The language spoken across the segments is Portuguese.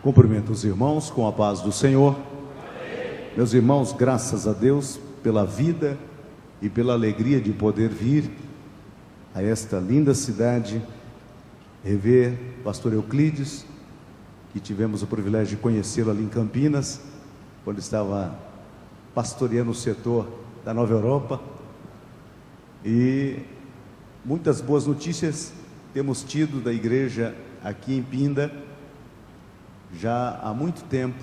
Cumprimento os irmãos com a paz do Senhor. Meus irmãos, graças a Deus pela vida e pela alegria de poder vir a esta linda cidade, rever pastor Euclides, que tivemos o privilégio de conhecê-lo ali em Campinas, quando estava pastoreando o setor da Nova Europa. E muitas boas notícias temos tido da igreja aqui em Pinda. Já há muito tempo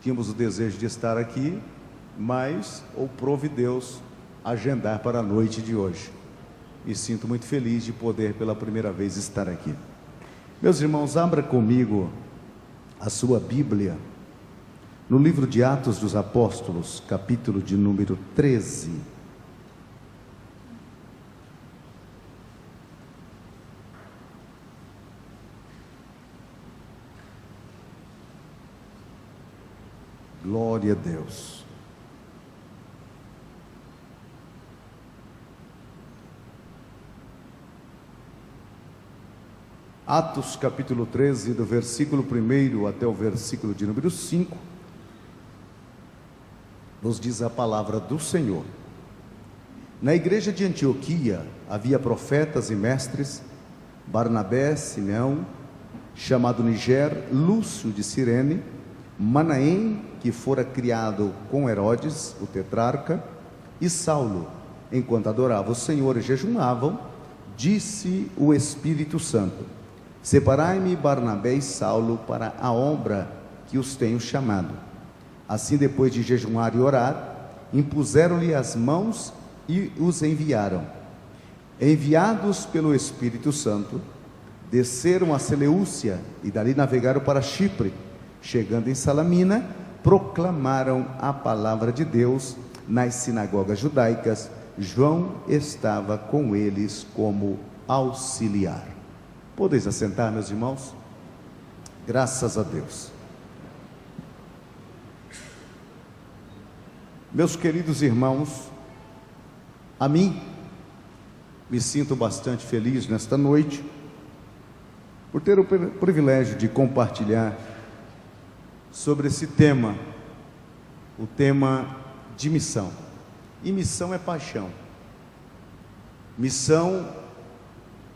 tínhamos o desejo de estar aqui, mas ouprove Deus agendar para a noite de hoje. E sinto muito feliz de poder pela primeira vez estar aqui. Meus irmãos, abra comigo a sua Bíblia no livro de Atos dos Apóstolos, capítulo de número 13. Glória a Deus. Atos capítulo 13, do versículo 1 até o versículo de número 5, nos diz a palavra do Senhor. Na igreja de Antioquia havia profetas e mestres: Barnabé, Simeão, chamado Niger, Lúcio de Cirene, Manaém, que fora criado com Herodes, o tetrarca, e Saulo. Enquanto adoravam o Senhor e jejuavam, disse o Espírito Santo: separai-me Barnabé e Saulo para a obra que os tenho chamado. Assim, depois de jejuar e orar, impuseram-lhe as mãos e os enviaram. Enviados pelo Espírito Santo, desceram a Seleucia e dali navegaram para Chipre. Chegando em Salamina, proclamaram a palavra de Deus nas sinagogas judaicas. João estava com eles como auxiliar. Podeis assentar, meus irmãos? Graças a Deus. Meus queridos irmãos, a mim, me sinto bastante feliz nesta noite, por ter o privilégio de compartilhar sobre esse tema, o tema de missão. E missão é paixão. Missão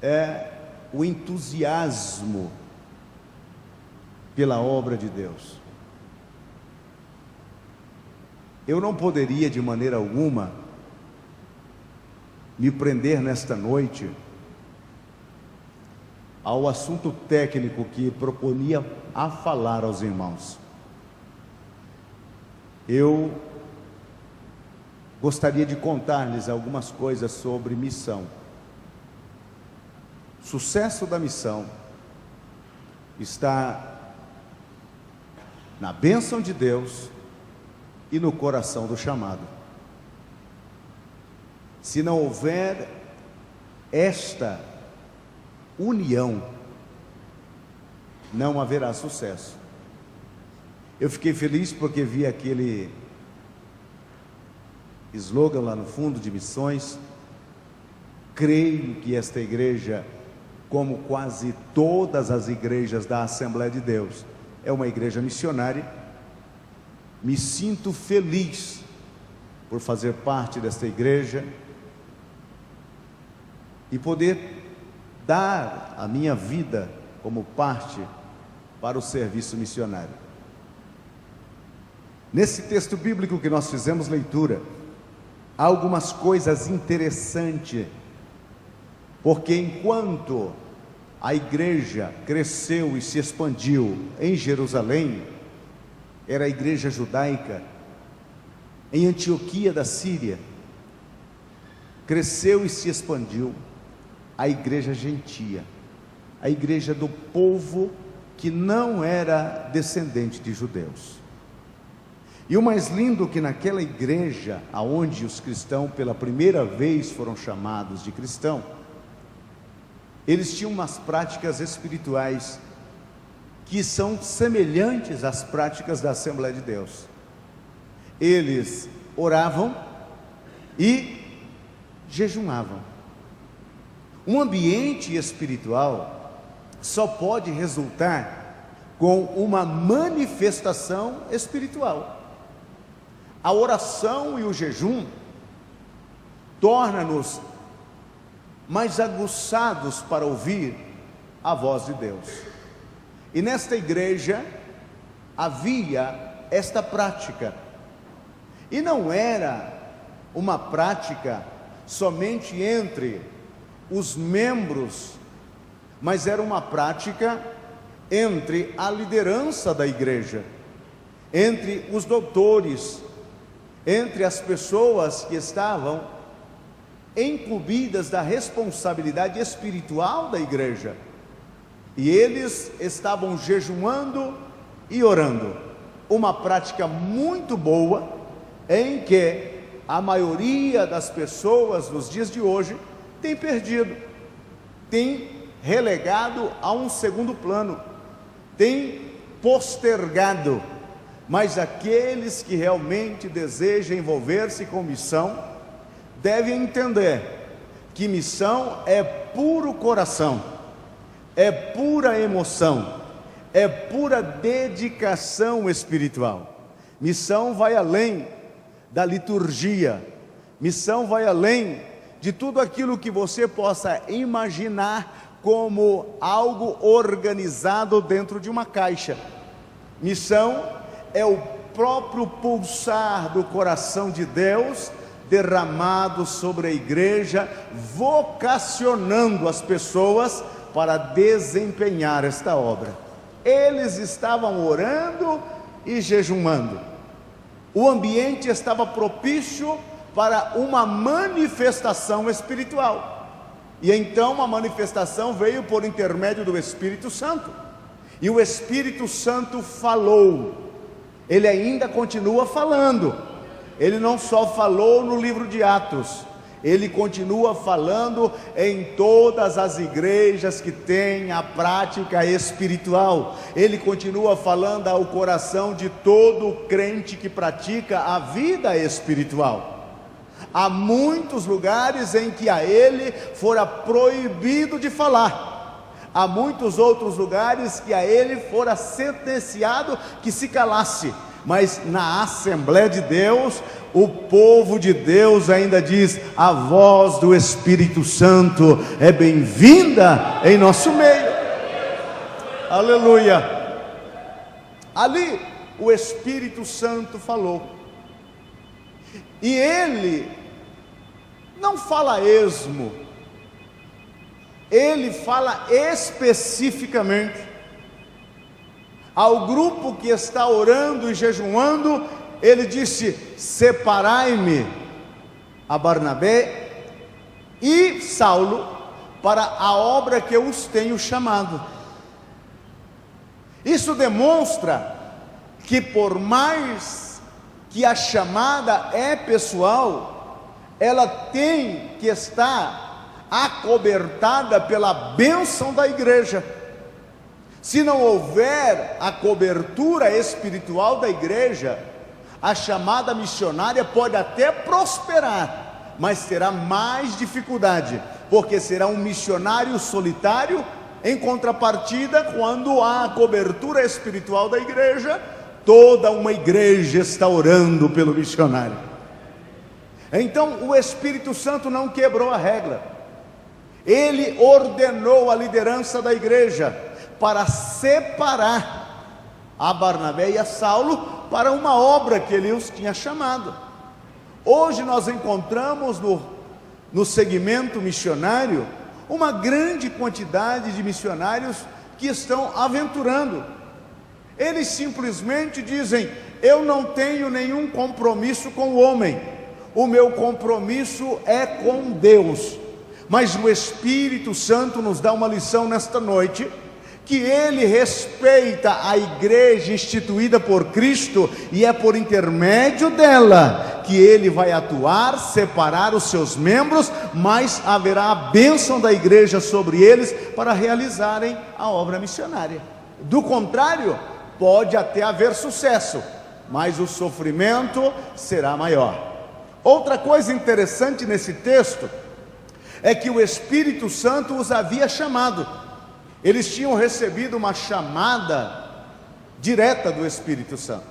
é o entusiasmo pela obra de Deus. Eu não poderia de maneira alguma me prender nesta noite ao assunto técnico que proponia a falar aos irmãos. Eu gostaria de contar-lhes algumas coisas sobre missão. O sucesso da missão está na bênção de Deus e no coração do chamado. Se não houver esta união, não haverá sucesso. Eu fiquei feliz porque vi aquele slogan lá no fundo de missões. Creio que esta igreja, como quase todas as igrejas da Assembleia de Deus, é uma igreja missionária. Me sinto feliz por fazer parte desta igreja e poder dar a minha vida como parte para o serviço missionário. Nesse texto bíblico que nós fizemos leitura, há algumas coisas interessantes, porque enquanto a igreja cresceu e se expandiu em Jerusalém, era a igreja judaica. Em Antioquia da Síria, cresceu e se expandiu a igreja gentia, a igreja do povo que não era descendente de judeus. E o mais lindo que naquela igreja, aonde os cristãos pela primeira vez foram chamados de cristão, eles tinham umas práticas espirituais que são semelhantes às práticas da Assembleia de Deus. Eles oravam e jejuavam. Um ambiente espiritual só pode resultar com uma manifestação espiritual. A oração e o jejum torna-nos mais aguçados para ouvir a voz de Deus. E nesta igreja havia esta prática. E não era uma prática somente entre os membros, mas era uma prática entre a liderança da igreja, entre os doutores, entre as pessoas que estavam incumbidas da responsabilidade espiritual da igreja. E eles estavam jejuando e orando. Uma prática muito boa, em que a maioria das pessoas nos dias de hoje tem perdido, tem relegado a um segundo plano, tem postergado. Mas aqueles que realmente desejam envolver-se com missão, devem entender que missão é puro coração, é pura emoção, é pura dedicação espiritual. Missão vai além da liturgia, missão vai além de tudo aquilo que você possa imaginar como algo organizado dentro de uma caixa. Missão é o próprio pulsar do coração de Deus derramado sobre a igreja, vocacionando as pessoas para desempenhar esta obra. Eles estavam orando e jejuando. O ambiente estava propício para uma manifestação espiritual. E então a manifestação veio por intermédio do Espírito Santo. E o Espírito Santo falou. Ele ainda continua falando. Ele não só falou no livro de Atos, ele continua falando em todas as igrejas que têm a prática espiritual. Ele continua falando ao coração de todo crente que pratica a vida espiritual. Há muitos lugares em que a ele fora proibido de falar. Há muitos outros lugares que a ele fora sentenciado que se calasse. Mas na Assembleia de Deus, o povo de Deus ainda diz: a voz do Espírito Santo é bem-vinda em nosso meio. Aleluia. Ali o Espírito Santo falou. E ele não fala a esmo, ele fala especificamente ao grupo que está orando e jejuando. Ele disse: separai-me a Barnabé e Saulo para a obra que eu os tenho chamado. Isso demonstra que por mais que a chamada é pessoal, ela tem que estar acobertada pela bênção da igreja. Se não houver a cobertura espiritual da igreja, a chamada missionária pode até prosperar, mas terá mais dificuldade, porque será um missionário solitário. Em contrapartida, quando há a cobertura espiritual da igreja, toda uma igreja está orando pelo missionário. Então o Espírito Santo não quebrou a regra. Ele ordenou a liderança da igreja para separar a Barnabé e a Saulo para uma obra que ele os tinha chamado. Hoje nós encontramos no segmento missionário uma grande quantidade de missionários que estão aventurando. Eles simplesmente dizem: eu não tenho nenhum compromisso com o homem, o meu compromisso é com Deus. Mas o Espírito Santo nos dá uma lição nesta noite, que ele respeita a igreja instituída por Cristo, e é por intermédio dela que ele vai atuar, separar os seus membros, mas haverá a bênção da igreja sobre eles para realizarem a obra missionária. Do contrário, pode até haver sucesso, mas o sofrimento será maior. Outra coisa interessante nesse texto é que o Espírito Santo os havia chamado. Eles tinham recebido uma chamada direta do Espírito Santo.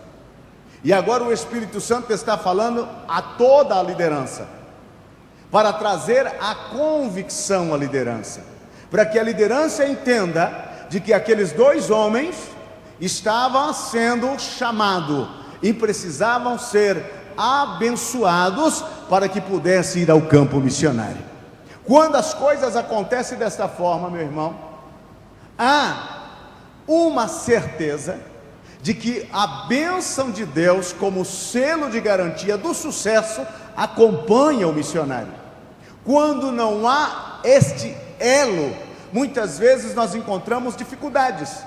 E agora o Espírito Santo está falando a toda a liderança, para trazer a convicção à liderança, para que a liderança entenda de que aqueles dois homens estavam sendo chamados e precisavam ser abençoados para que pudessem ir ao campo missionário. Quando as coisas acontecem desta forma, meu irmão, há uma certeza de que a bênção de Deus, como selo de garantia do sucesso, acompanha o missionário. Quando não há este elo, muitas vezes nós encontramos dificuldades.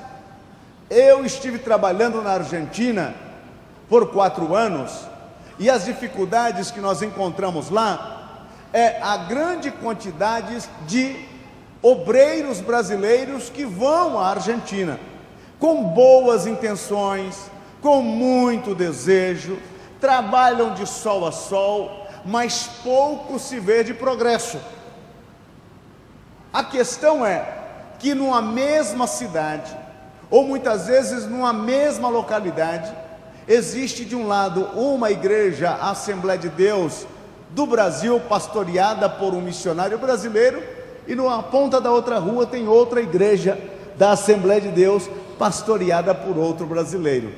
Eu estive trabalhando na Argentina por 4 anos, e as dificuldades que nós encontramos lá é a grande quantidade de obreiros brasileiros que vão à Argentina com boas intenções, com muito desejo, trabalham de sol a sol, mas pouco se vê de progresso. A questão é que numa mesma cidade, ou muitas vezes numa mesma localidade, existe de um lado uma igreja, a Assembleia de Deus do Brasil, pastoreada por um missionário brasileiro, e numa ponta da outra rua tem outra igreja da Assembleia de Deus, pastoreada por outro brasileiro.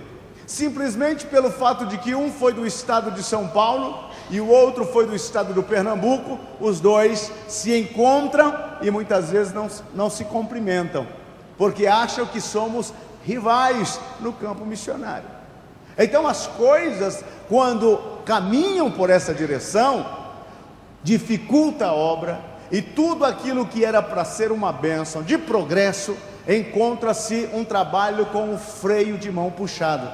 Simplesmente pelo fato de que um foi do estado de São Paulo e o outro foi do estado do Pernambuco, os dois se encontram e muitas vezes não se cumprimentam, porque acham que somos rivais no campo missionário. Então as coisas, quando caminham por essa direção, dificulta a obra, e tudo aquilo que era para ser uma bênção de progresso, encontra-se um trabalho com o freio de mão puxado.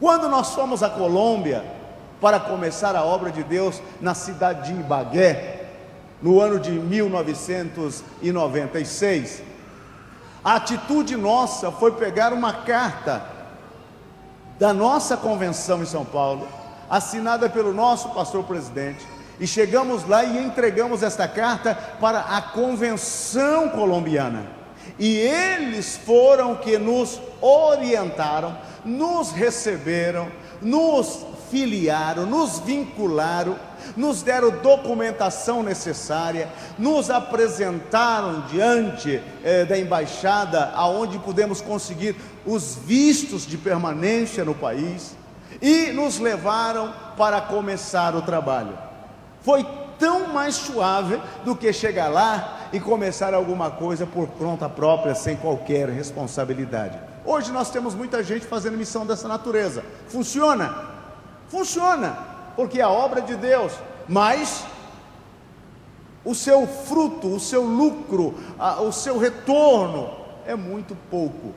Quando nós fomos à Colômbia para começar a obra de Deus na cidade de Ibagué, no ano de 1996, a atitude nossa foi pegar uma carta da nossa convenção em São Paulo, assinada pelo nosso pastor presidente, e chegamos lá e entregamos esta carta para a convenção colombiana, e eles foram que nos orientaram, nos receberam, nos filiaram, nos vincularam, nos deram documentação necessária, nos apresentaram diante da embaixada, aonde pudemos conseguir os vistos de permanência no país, e nos levaram para começar o trabalho. Foi tão mais suave do que chegar lá e começar alguma coisa por conta própria, sem qualquer responsabilidade. Hoje nós temos muita gente fazendo missão dessa natureza. Funciona? Funciona, porque é a obra de Deus, mas o seu fruto, o seu lucro, o seu retorno é muito pouco.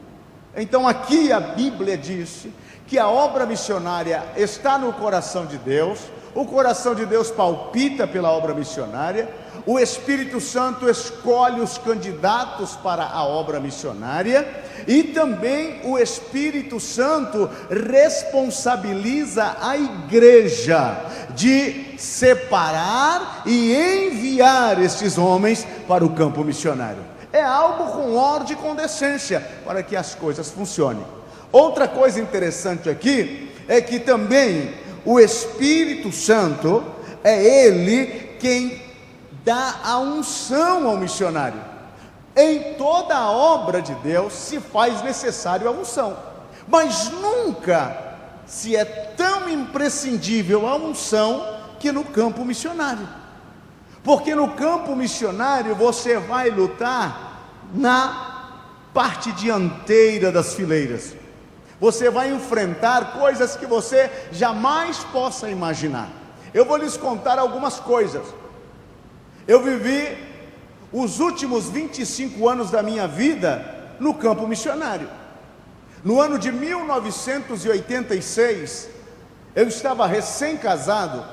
Então aqui a Bíblia diz que a obra missionária está no coração de Deus, o coração de Deus palpita pela obra missionária, o Espírito Santo escolhe os candidatos para a obra missionária, e também o Espírito Santo responsabiliza a igreja de separar e enviar estes homens para o campo missionário. É algo com ordem e com decência, para que as coisas funcionem. Outra coisa interessante aqui, é que também o Espírito Santo é Ele quem dá a unção ao missionário. Em toda a obra de Deus se faz necessário a unção, mas nunca se é tão imprescindível a unção que no campo missionário, porque no campo missionário você vai lutar na parte dianteira das fileiras, você vai enfrentar coisas que você jamais possa imaginar. Eu vou lhes contar algumas coisas. Eu vivi os últimos 25 anos da minha vida no campo missionário. No ano de 1986, eu estava recém-casado,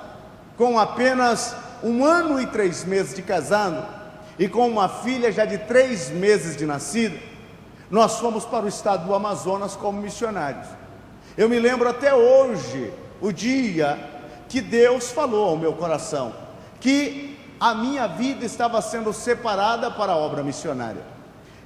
com apenas 1 ano e 3 meses de casado, e com uma filha já de 3 meses de nascida. Nós fomos para o estado do Amazonas como missionários. Eu me lembro até hoje, o dia que Deus falou ao meu coração, que a minha vida estava sendo separada para a obra missionária.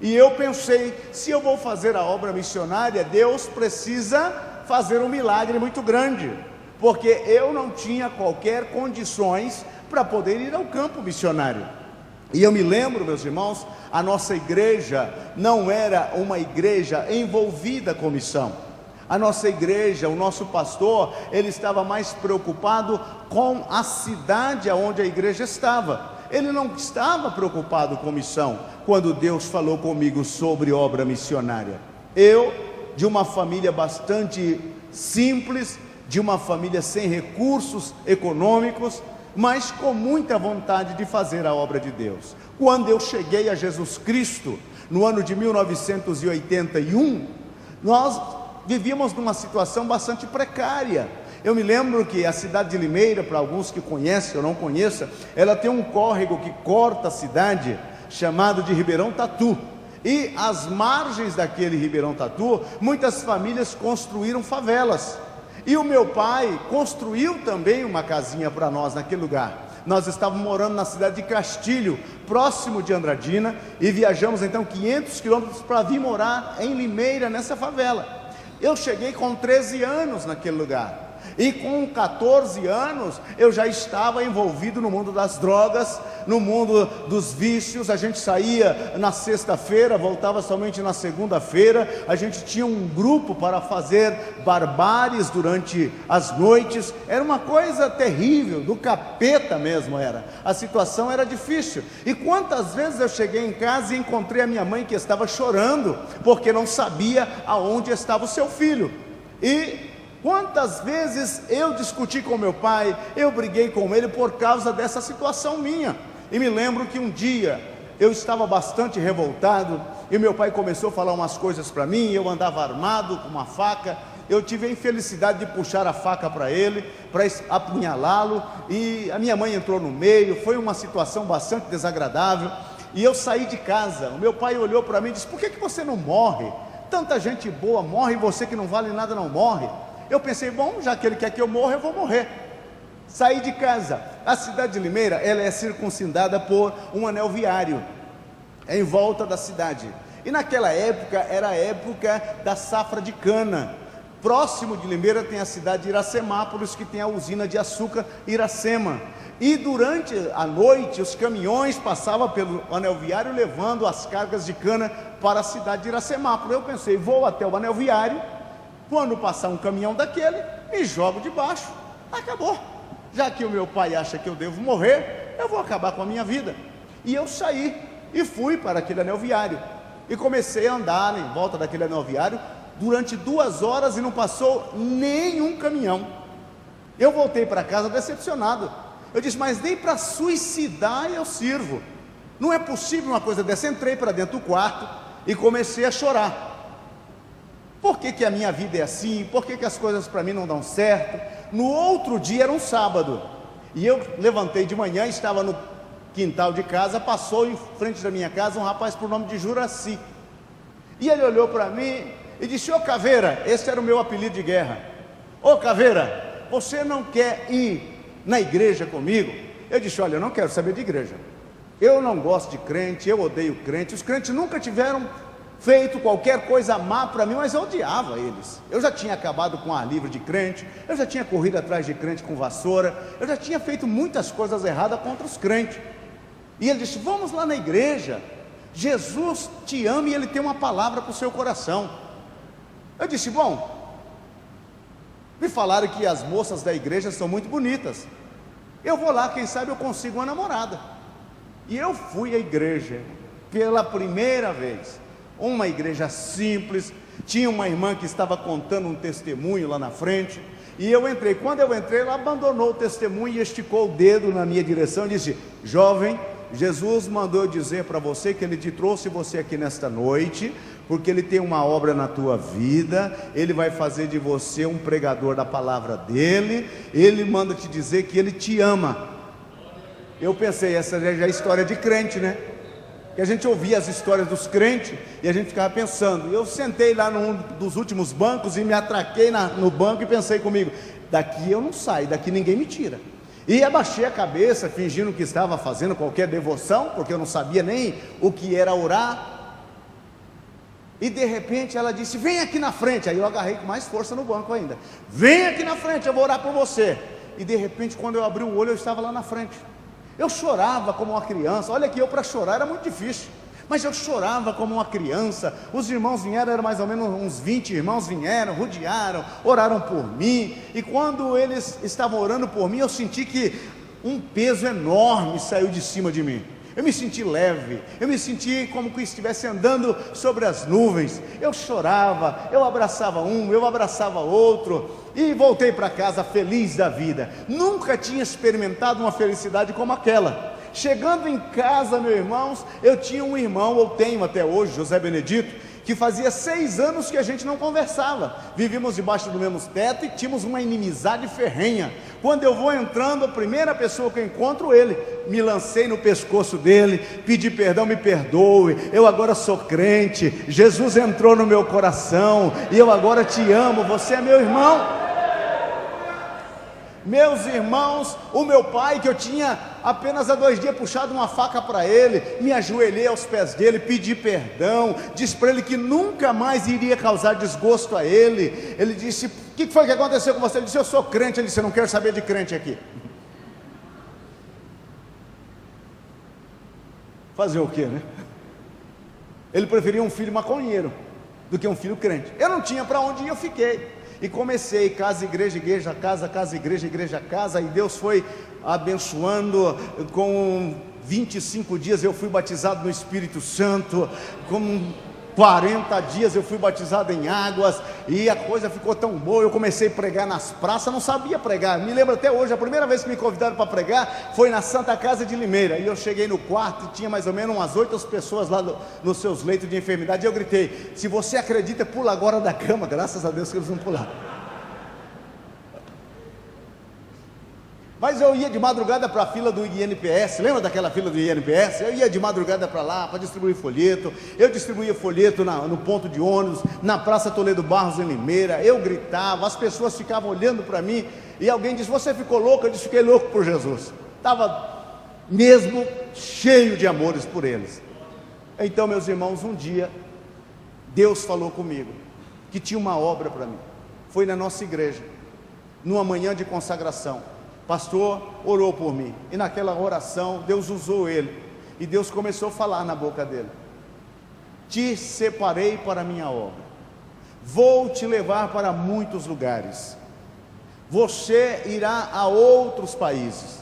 E eu pensei, se eu vou fazer a obra missionária, Deus precisa fazer um milagre muito grande, porque eu não tinha qualquer condições para poder ir ao campo missionário. E eu me lembro, meus irmãos, a nossa igreja não era uma igreja envolvida com missão. A nossa igreja, o nosso pastor, ele estava mais preocupado com a cidade onde a igreja estava. Ele não estava preocupado com missão, quando Deus falou comigo sobre obra missionária. Eu, de uma família bastante simples, de uma família sem recursos econômicos, mas com muita vontade de fazer a obra de Deus. Quando eu cheguei a Jesus Cristo, no ano de 1981, nós vivíamos numa situação bastante precária. Eu me lembro que a cidade de Limeira, para alguns que conhecem ou não conheçam, ela tem um córrego que corta a cidade, chamado de Ribeirão Tatu. E às margens daquele Ribeirão Tatu, muitas famílias construíram favelas. E o meu pai construiu também uma casinha para nós naquele lugar. Nós estávamos morando na cidade de Castilho, próximo de Andradina, e viajamos então 500 quilômetros para vir morar em Limeira, nessa favela. Eu cheguei com 13 anos naquele lugar. E com 14 anos eu já estava envolvido no mundo das drogas, no mundo dos vícios. A gente saía na sexta-feira, voltava somente na segunda-feira. A gente tinha um grupo para fazer barbáries durante as noites. Era uma coisa terrível, do capeta mesmo era. A situação era difícil. E quantas vezes eu cheguei em casa e encontrei a minha mãe que estava chorando, porque não sabia aonde estava o seu filho. E quantas vezes eu discuti com meu pai, eu briguei com ele por causa dessa situação minha. E me lembro que um dia eu estava bastante revoltado, e meu pai começou a falar umas coisas para mim. Eu andava armado com uma faca. Eu tive a infelicidade de puxar a faca para ele, para apunhalá-lo, e a minha mãe entrou no meio. Foi uma situação bastante desagradável, e eu saí de casa. O meu pai olhou para mim e disse: por que você não morre? Tanta gente boa morre, e você que não vale nada não morre. Eu pensei, bom, já que ele quer que eu morra, eu vou morrer. Saí de casa. A cidade de Limeira, ela é circuncidada por um anel viário em volta da cidade. E naquela época, era a época da safra de cana. Próximo de Limeira tem a cidade de Iracemápolis, que tem a usina de açúcar Iracema. E durante a noite, os caminhões passavam pelo anel viário, levando as cargas de cana para a cidade de Iracemápolis. Eu pensei, vou até o anel viário. Quando passar um caminhão daquele, me jogo de baixo. Acabou. Já que o meu pai acha que eu devo morrer, eu vou acabar com a minha vida. E eu saí e fui para aquele anel viário. E comecei a andar em volta daquele anel viário durante 2 horas e não passou nenhum caminhão. Eu voltei para casa decepcionado. Eu disse, mas nem para suicidar eu sirvo. Não é possível uma coisa dessa. Entrei para dentro do quarto e comecei a chorar. Por que a minha vida é assim? Por que as coisas para mim não dão certo? No outro dia era um sábado, e eu levantei de manhã, estava no quintal de casa. Passou em frente da minha casa um rapaz por nome de Juraci, e ele olhou para mim e disse: ô Caveira, esse era o meu apelido de guerra. Ô Caveira, você não quer ir na igreja comigo? Eu disse: olha, eu não quero saber de igreja, eu não gosto de crente, eu odeio crente. Os crentes nunca tiveram feito qualquer coisa má para mim, mas eu odiava eles. Eu já tinha acabado com ar livre de crente, eu já tinha corrido atrás de crente com vassoura, eu já tinha feito muitas coisas erradas contra os crentes. E ele disse: vamos lá na igreja, Jesus te ama e Ele tem uma palavra para o seu coração. Eu disse: bom, me falaram que as moças da igreja são muito bonitas, eu vou lá, quem sabe eu consigo uma namorada. E eu fui à igreja pela primeira vez. Uma igreja simples, tinha uma irmã que estava contando um testemunho lá na frente, e eu entrei. Quando eu entrei, ela abandonou o testemunho e esticou o dedo na minha direção e disse: jovem, Jesus mandou eu dizer para você que Ele te trouxe você aqui nesta noite, porque Ele tem uma obra na tua vida, Ele vai fazer de você um pregador da palavra dEle, Ele manda te dizer que Ele te ama. Eu pensei, essa já é história de crente, né? Que a gente ouvia as histórias dos crentes e a gente ficava pensando. Eu sentei lá num dos últimos bancos e me atraquei no banco e pensei comigo: daqui eu não saio, daqui ninguém me tira. E abaixei a cabeça, fingindo que estava fazendo qualquer devoção, porque eu não sabia nem o que era orar. E de repente ela disse: vem aqui na frente. Aí eu agarrei com mais força no banco ainda. Vem aqui na frente, eu vou orar por você. E de repente, quando eu abri o olho, eu estava lá na frente. Eu chorava como uma criança. Olha que eu, para chorar era muito difícil, mas eu chorava como uma criança. Os irmãos vieram, eram mais ou menos uns 20 irmãos, vieram, rodearam, oraram por mim. E quando eles estavam orando por mim, eu senti que um peso enorme saiu de cima de mim. Eu me senti leve, eu me senti como que estivesse andando sobre as nuvens. Eu chorava, eu abraçava um, eu abraçava outro, e voltei para casa feliz da vida. Nunca tinha experimentado uma felicidade como aquela. Chegando em casa, meus irmãos, eu tinha um irmão, ou tenho até hoje, José Benedito, que fazia 6 anos que a gente não conversava. Vivíamos debaixo do mesmo teto e tínhamos uma inimizade ferrenha. Quando eu vou entrando, a primeira pessoa que eu encontro ele, me lancei no pescoço dele, pedi perdão, me perdoe, eu agora sou crente, Jesus entrou no meu coração, e eu agora te amo, você é meu irmão. Meus irmãos, o meu pai, que eu tinha apenas há 2 dias puxado uma faca para ele, me ajoelhei aos pés dele, pedi perdão, disse para ele que nunca mais iria causar desgosto a ele. Ele disse: o que foi que aconteceu com você? Ele disse: eu sou crente. Ele disse: eu não quero saber de crente aqui. Fazer o quê, né? Ele preferia um filho maconheiro do que um filho crente. Eu não tinha para onde ir, eu fiquei. E comecei, casa, igreja, casa, igreja, casa, e Deus foi abençoando. Com 25 dias eu fui batizado no Espírito Santo, com 40 dias eu fui batizado em águas, e a coisa ficou tão boa. Eu comecei a pregar nas praças, não sabia pregar, me lembro até hoje, a primeira vez que me convidaram para pregar, foi na Santa Casa de Limeira, e eu cheguei no quarto, e tinha mais ou menos umas 8 pessoas lá nos seus leitos de enfermidade, e eu gritei: se você acredita, pula agora da cama. Graças a Deus que eles não pularam. Mas eu ia de madrugada para a fila do INPS, lembra daquela fila do INPS? Eu ia de madrugada para lá, para distribuir folheto. Eu distribuía folheto no ponto de ônibus, na Praça Toledo Barros, em Limeira. Eu gritava, as pessoas ficavam olhando para mim, e alguém disse: você ficou louco? Eu disse: fiquei louco por Jesus. Estava mesmo cheio de amores por eles. Então, meus irmãos, um dia, Deus falou comigo, que tinha uma obra para mim. Foi na nossa igreja, numa manhã de consagração. Pastor orou por mim, e naquela oração Deus usou ele, e Deus começou a falar na boca dele: te separei para a minha obra, vou te levar para muitos lugares, você irá a outros países.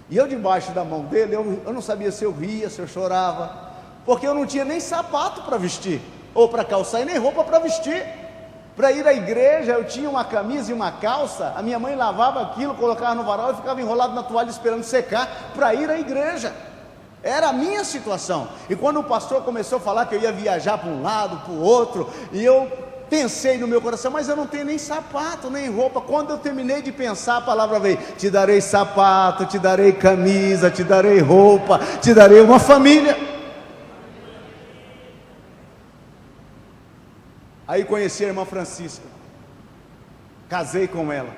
E eu, debaixo da mão dele, eu não sabia se eu ria, se eu chorava, porque eu não tinha nem sapato para vestir, ou para calçar, e nem roupa para vestir. Para ir à igreja, eu tinha uma camisa e uma calça, a minha mãe lavava aquilo, colocava no varal e ficava enrolado na toalha esperando secar para ir à igreja. Era a minha situação. E quando o pastor começou a falar que eu ia viajar para um lado, para o outro, e eu pensei no meu coração: mas eu não tenho nem sapato, nem roupa. Quando eu terminei de pensar, a palavra veio: te darei sapato, te darei camisa, te darei roupa, te darei uma família. Aí conheci a irmã Francisca, casei com ela,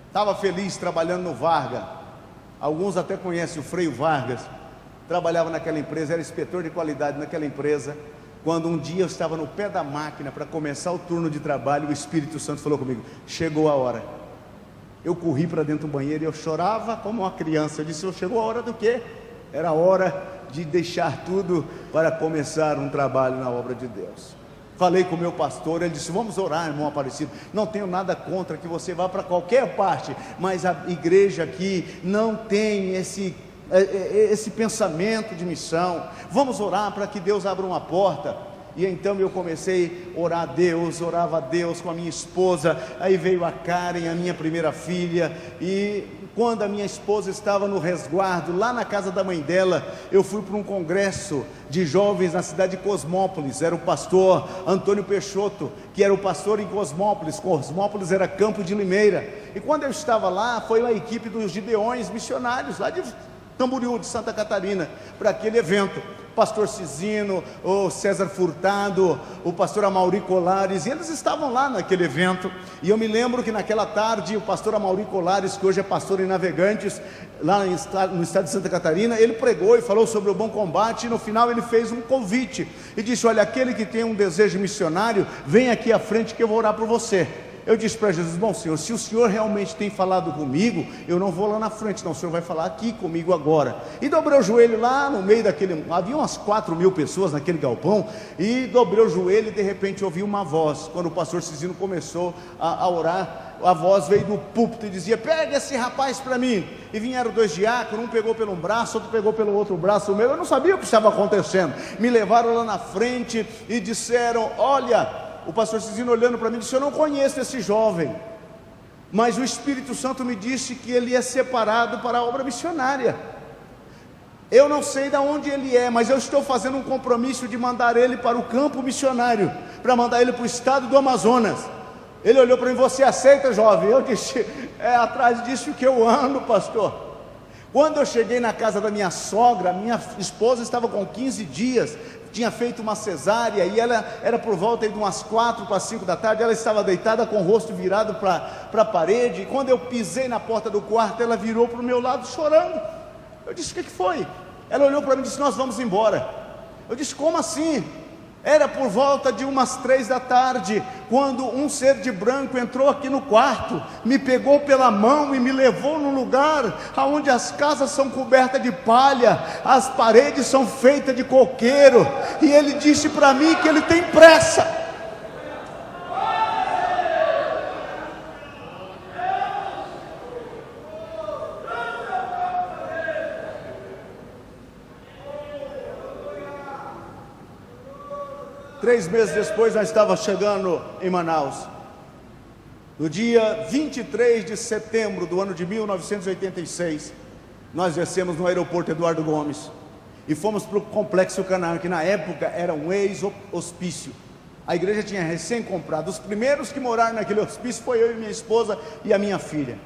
estava feliz trabalhando no Vargas. Alguns até conhecem o Freio Vargas, trabalhava naquela empresa, era inspetor de qualidade naquela empresa. Quando um dia eu estava no pé da máquina para começar o turno de trabalho, o Espírito Santo falou comigo: chegou a hora. Eu corri para dentro do banheiro e eu chorava como uma criança. Eu disse: chegou a hora do quê? Era a hora de deixar tudo para começar um trabalho na obra de Deus. Falei com o meu pastor, ele disse: vamos orar, irmão Aparecido. Não tenho nada contra que você vá para qualquer parte, mas a igreja aqui não tem esse pensamento de missão. Vamos orar para que Deus abra uma porta. E então eu comecei a orar a Deus, orava a Deus com a minha esposa. Aí veio a Karen, a minha primeira filha, e quando a minha esposa estava no resguardo, lá na casa da mãe dela, eu fui para um congresso de jovens na cidade de Cosmópolis. Era o pastor Antônio Peixoto, que era o pastor em Cosmópolis. Cosmópolis era Campo de Limeira. E quando eu estava lá, foi a equipe dos Gideões missionários, lá de Camboriú, de Santa Catarina, para aquele evento. pastor Cizino, o César Furtado, o pastor Amaury Colares, e eles estavam lá naquele evento. E eu me lembro que naquela tarde o pastor Amaury Colares, que hoje é pastor em Navegantes, lá no estado de Santa Catarina, ele pregou e falou sobre o bom combate, e no final ele fez um convite e disse: olha, aquele que tem um desejo missionário, vem aqui à frente que eu vou orar por você. Eu disse para Jesus: bom Senhor, se o Senhor realmente tem falado comigo, eu não vou lá na frente, não, o Senhor vai falar aqui comigo agora. E dobrei o joelho lá no meio daquele, havia umas 4.000 pessoas naquele galpão, e dobrei o joelho e de repente ouvi uma voz. Quando o pastor Cizino começou a orar, a voz veio do púlpito e dizia: pega esse rapaz para mim. E vieram 2 diáconos, um pegou pelo braço, outro pegou pelo outro braço meu. Eu não sabia o que estava acontecendo. Me levaram lá na frente e disseram: olha, o pastor Cizino olhando para mim disse: eu não conheço esse jovem, mas o Espírito Santo me disse que ele é separado para a obra missionária. Eu não sei de onde ele é, mas eu estou fazendo um compromisso de mandar ele para o campo missionário, para mandar ele para o estado do Amazonas. Ele olhou para mim: você aceita, jovem? Eu disse: é atrás disso que eu ando, pastor. Quando eu cheguei na casa da minha sogra, minha esposa estava com 15 dias, tinha feito uma cesárea, e ela era por volta de umas 4 para 5 da tarde, ela estava deitada com o rosto virado para a parede, e quando eu pisei na porta do quarto, ela virou para o meu lado chorando. Eu disse: o que foi? Ela olhou para mim e disse: nós vamos embora. Eu disse: como assim? Era por volta de umas 3 da tarde, quando um ser de branco entrou aqui no quarto, me pegou pela mão e me levou num lugar onde as casas são cobertas de palha, as paredes são feitas de coqueiro, e ele disse para mim que ele tem pressa. 3 meses depois, nós estávamos chegando em Manaus. No dia 23 de setembro do ano de 1986, nós descemos no aeroporto Eduardo Gomes e fomos para o Complexo Canaã, que na época era um ex-hospício. A igreja tinha recém comprado. Os primeiros que moraram naquele hospício foi eu e minha esposa e a minha filha.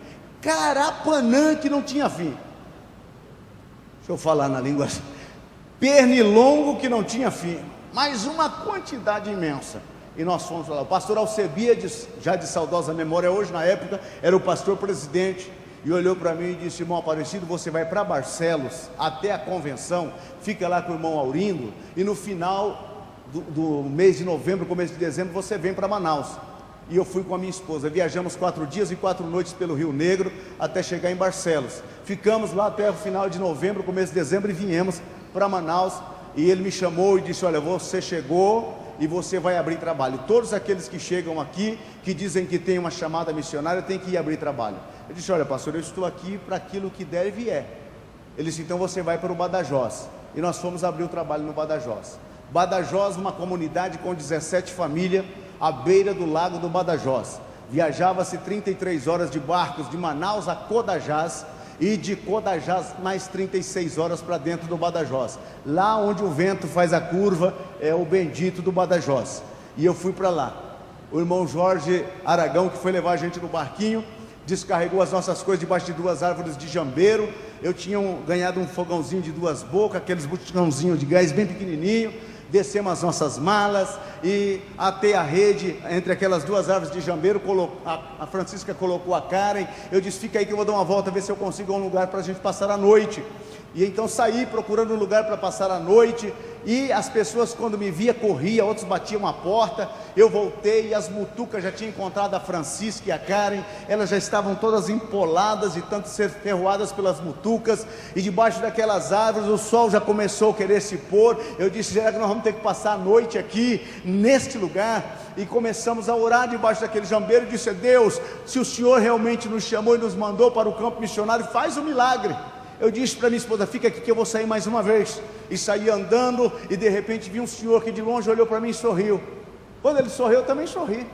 Carapanã que não tinha fim. Deixa eu falar na língua. Pernilongo que não tinha fim. Mas uma quantidade imensa. E nós fomos lá. O pastor Alcebiades, já de saudosa memória hoje, na época, era o pastor presidente, e olhou para mim e disse: irmão Aparecido, você vai para Barcelos, até a convenção, fica lá com o irmão Aurindo, e no final do mês de novembro, começo de dezembro, você vem para Manaus. E eu fui com a minha esposa, viajamos 4 dias e 4 noites pelo Rio Negro, até chegar em Barcelos. Ficamos lá até o final de novembro, começo de dezembro, e viemos para Manaus. E ele me chamou e disse: olha, você chegou e você vai abrir trabalho. Todos aqueles que chegam aqui, que dizem que tem uma chamada missionária, tem que ir abrir trabalho. Eu disse: olha, pastor, eu estou aqui para aquilo que deve é. Ele disse: então você vai para o Badajoz. E nós fomos abrir o trabalho no Badajoz. Badajoz, uma comunidade com 17 famílias, à beira do lago do Badajoz. Viajava-se 33 horas de barcos de Manaus a Codajás, e de Codajás mais 36 horas para dentro do Badajoz. Lá onde o vento faz a curva é o bendito do Badajoz. E eu fui para lá. O irmão Jorge Aragão, que foi levar a gente no barquinho, descarregou as nossas coisas debaixo de 2 árvores de jambeiro. Eu tinha ganhado um fogãozinho de 2 bocas, aqueles botijãozinhos de gás bem pequenininho. Descemos as nossas malas e até a rede, entre aquelas 2 árvores de jambeiro, a Francisca colocou a Karen. Eu disse: fica aí que eu vou dar uma volta, ver se eu consigo um lugar para a gente passar a noite. E então saí procurando um lugar para passar a noite, e as pessoas, quando me via, corriam, outros batiam a porta. Eu voltei e as mutucas já tinham encontrado a Francisca e a Karen. Elas já estavam todas empoladas e tanto ser ferroadas pelas mutucas, e debaixo daquelas árvores o sol já começou a querer se pôr. Eu disse: será que nós vamos ter que passar a noite aqui neste lugar? E começamos a orar debaixo daquele jambeiro. E disse: Deus, se o Senhor realmente nos chamou e nos mandou para o campo missionário, faz um milagre. Eu disse para minha esposa: fica aqui que eu vou sair mais uma vez. E saí andando, e de repente vi um senhor que de longe olhou para mim e sorriu. Quando ele sorriu, eu também sorri.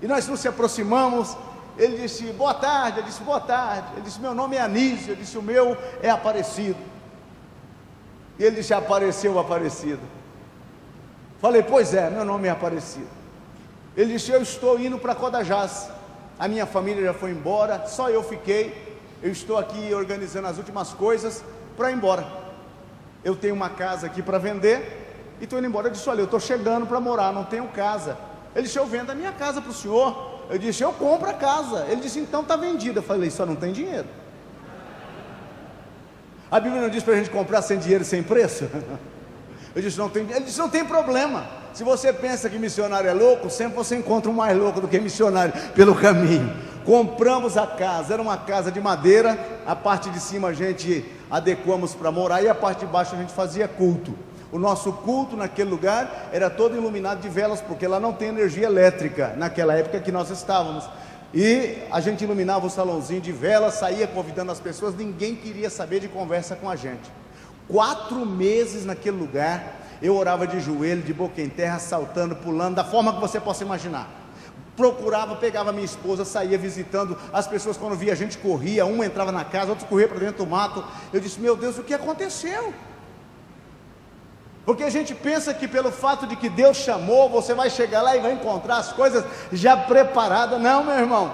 E nós nos aproximamos. Ele disse: boa tarde. Eu disse: boa tarde. Ele disse: meu nome é Anísio. Eu disse: o meu é Aparecido. E ele disse: apareceu Aparecido. Falei: pois é, meu nome é Aparecido. Ele disse: eu estou indo para Codajás. A minha família já foi embora, só eu fiquei. Eu estou aqui organizando as últimas coisas para ir embora. eu tenho uma casa aqui para vender, e estou indo embora. Eu disse: olha, eu estou chegando para morar, não tenho casa. Ele disse: eu vendo a minha casa para o senhor. Eu disse: eu compro a casa. Ele disse: então está vendida. Eu falei: só não tem dinheiro. A Bíblia não diz para a gente comprar sem dinheiro e sem preço? Eu disse: não tem. Ele disse: não tem problema. Se você pensa que missionário é louco, sempre você encontra um mais louco do que missionário pelo caminho. Compramos a casa, era uma casa de madeira. A parte de cima a gente adequamos para morar, e a parte de baixo a gente fazia culto. O nosso culto naquele lugar era todo iluminado de velas, porque lá não tem energia elétrica, naquela época que nós estávamos. E a gente iluminava o salãozinho de velas, saía convidando as pessoas, ninguém queria saber de conversa com a gente. 4 meses naquele lugar, eu orava de joelho, de boca em terra, saltando, pulando, da forma que você possa imaginar. Procurava, pegava minha esposa, saía visitando as pessoas. Quando via a gente corria, um entrava na casa, outro corria para dentro do mato. Eu disse: meu Deus, o que aconteceu? Porque a gente pensa que pelo fato de que Deus chamou, você vai chegar lá e vai encontrar as coisas já preparadas. Não, meu irmão,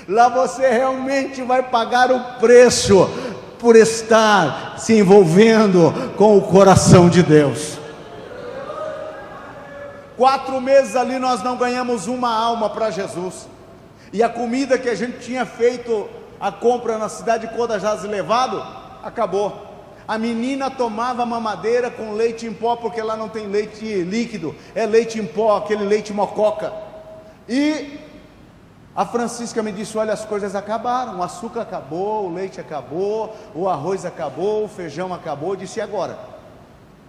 lá você realmente vai pagar o preço por estar se envolvendo com o coração de Deus. 4 meses ali nós não ganhamos uma alma para Jesus, e a comida que a gente tinha feito a compra na cidade de Codajás e levado, acabou. A menina tomava mamadeira com leite em pó, porque lá não tem leite líquido, é leite em pó, aquele leite mococa. E a Francisca me disse: olha, as coisas acabaram, o açúcar acabou, o leite acabou, o arroz acabou, o feijão acabou. Eu disse: e agora?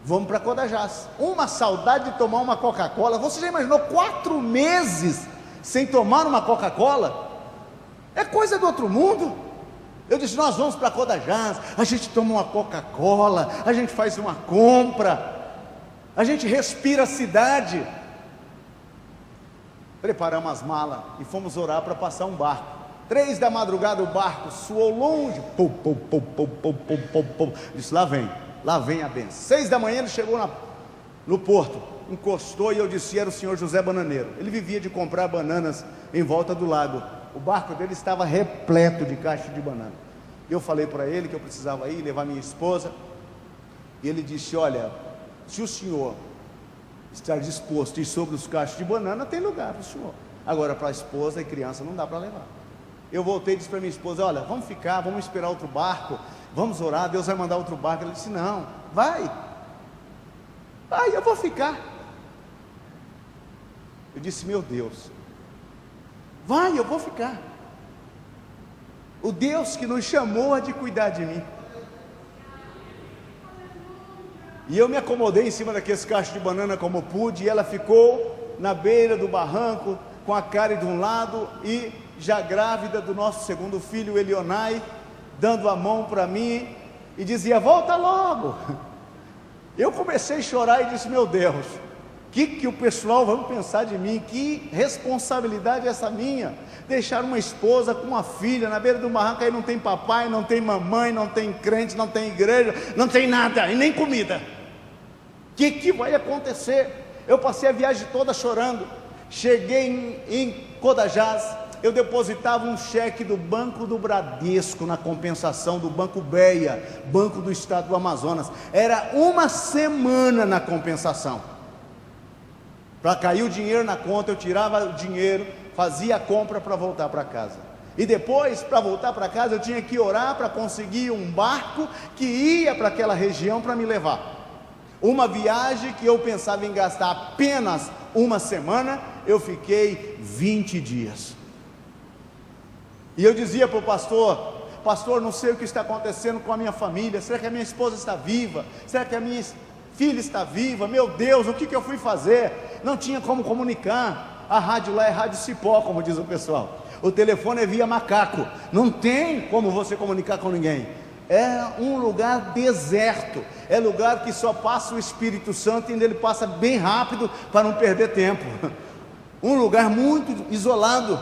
Vamos para Codajás. Uma saudade de tomar uma Coca-Cola. Você já imaginou 4 meses sem tomar uma Coca-Cola? É coisa do outro mundo. Eu disse: nós vamos para Codajás, a gente toma uma Coca-Cola, a gente faz uma compra, a gente respira a cidade. Preparamos as malas e fomos orar para passar um barco. 3 da madrugada o barco suou longe. Pum, pum, pum, pum, pum, pum, pum, pum. Disse: lá vem a benção. 6 da manhã ele chegou no porto, encostou, e eu disse: era o senhor José Bananeiro. Ele vivia de comprar bananas em volta do lago. O barco dele estava repleto de caixas de banana. Eu falei para ele que eu precisava ir levar minha esposa, e ele disse: olha, se o senhor está disposto a ir sobre os cachos de banana, tem lugar para o senhor. Agora, para a esposa e criança não dá para levar. Eu voltei e disse para minha esposa: olha, vamos ficar, vamos esperar outro barco, vamos orar, Deus vai mandar outro barco. Ela disse: não, vai, eu vou ficar. Eu disse: meu Deus, vai, eu vou ficar. O Deus que nos chamou a de cuidar de mim. E eu me acomodei em cima daqueles cachos de banana como pude, e ela ficou na beira do barranco, com a cara de um lado, e já grávida do nosso segundo filho, Elionai, dando a mão para mim, e dizia: volta logo. Eu comecei a chorar e disse: meu Deus, que o pessoal vai pensar de mim? Que responsabilidade é essa minha? Deixar uma esposa com uma filha na beira do barranco, aí não tem papai, não tem mamãe, não tem crente, não tem igreja, não tem nada, e nem comida. Que vai acontecer? Eu passei a viagem toda chorando. Cheguei em Codajás, eu depositava um cheque do Banco do Bradesco na compensação do Banco Beia, Banco do Estado do Amazonas. Era uma semana na compensação. Para cair o dinheiro na conta, eu tirava o dinheiro, fazia a compra para voltar para casa. E depois, para voltar para casa, eu tinha que orar para conseguir um barco que ia para aquela região para me levar. Uma viagem que eu pensava em gastar apenas uma semana, eu fiquei 20 dias. E eu dizia para o pastor: pastor, não sei o que está acontecendo com a minha família. Será que a minha esposa está viva? Será que a minha filha está viva? Meu Deus, o que eu fui fazer? Não tinha como comunicar. A rádio lá é rádio cipó, como diz o pessoal. O telefone é via macaco. Não tem como você comunicar com ninguém. É um lugar deserto. É lugar que só passa o Espírito Santo, e ele passa bem rápido para não perder tempo. Um lugar muito isolado.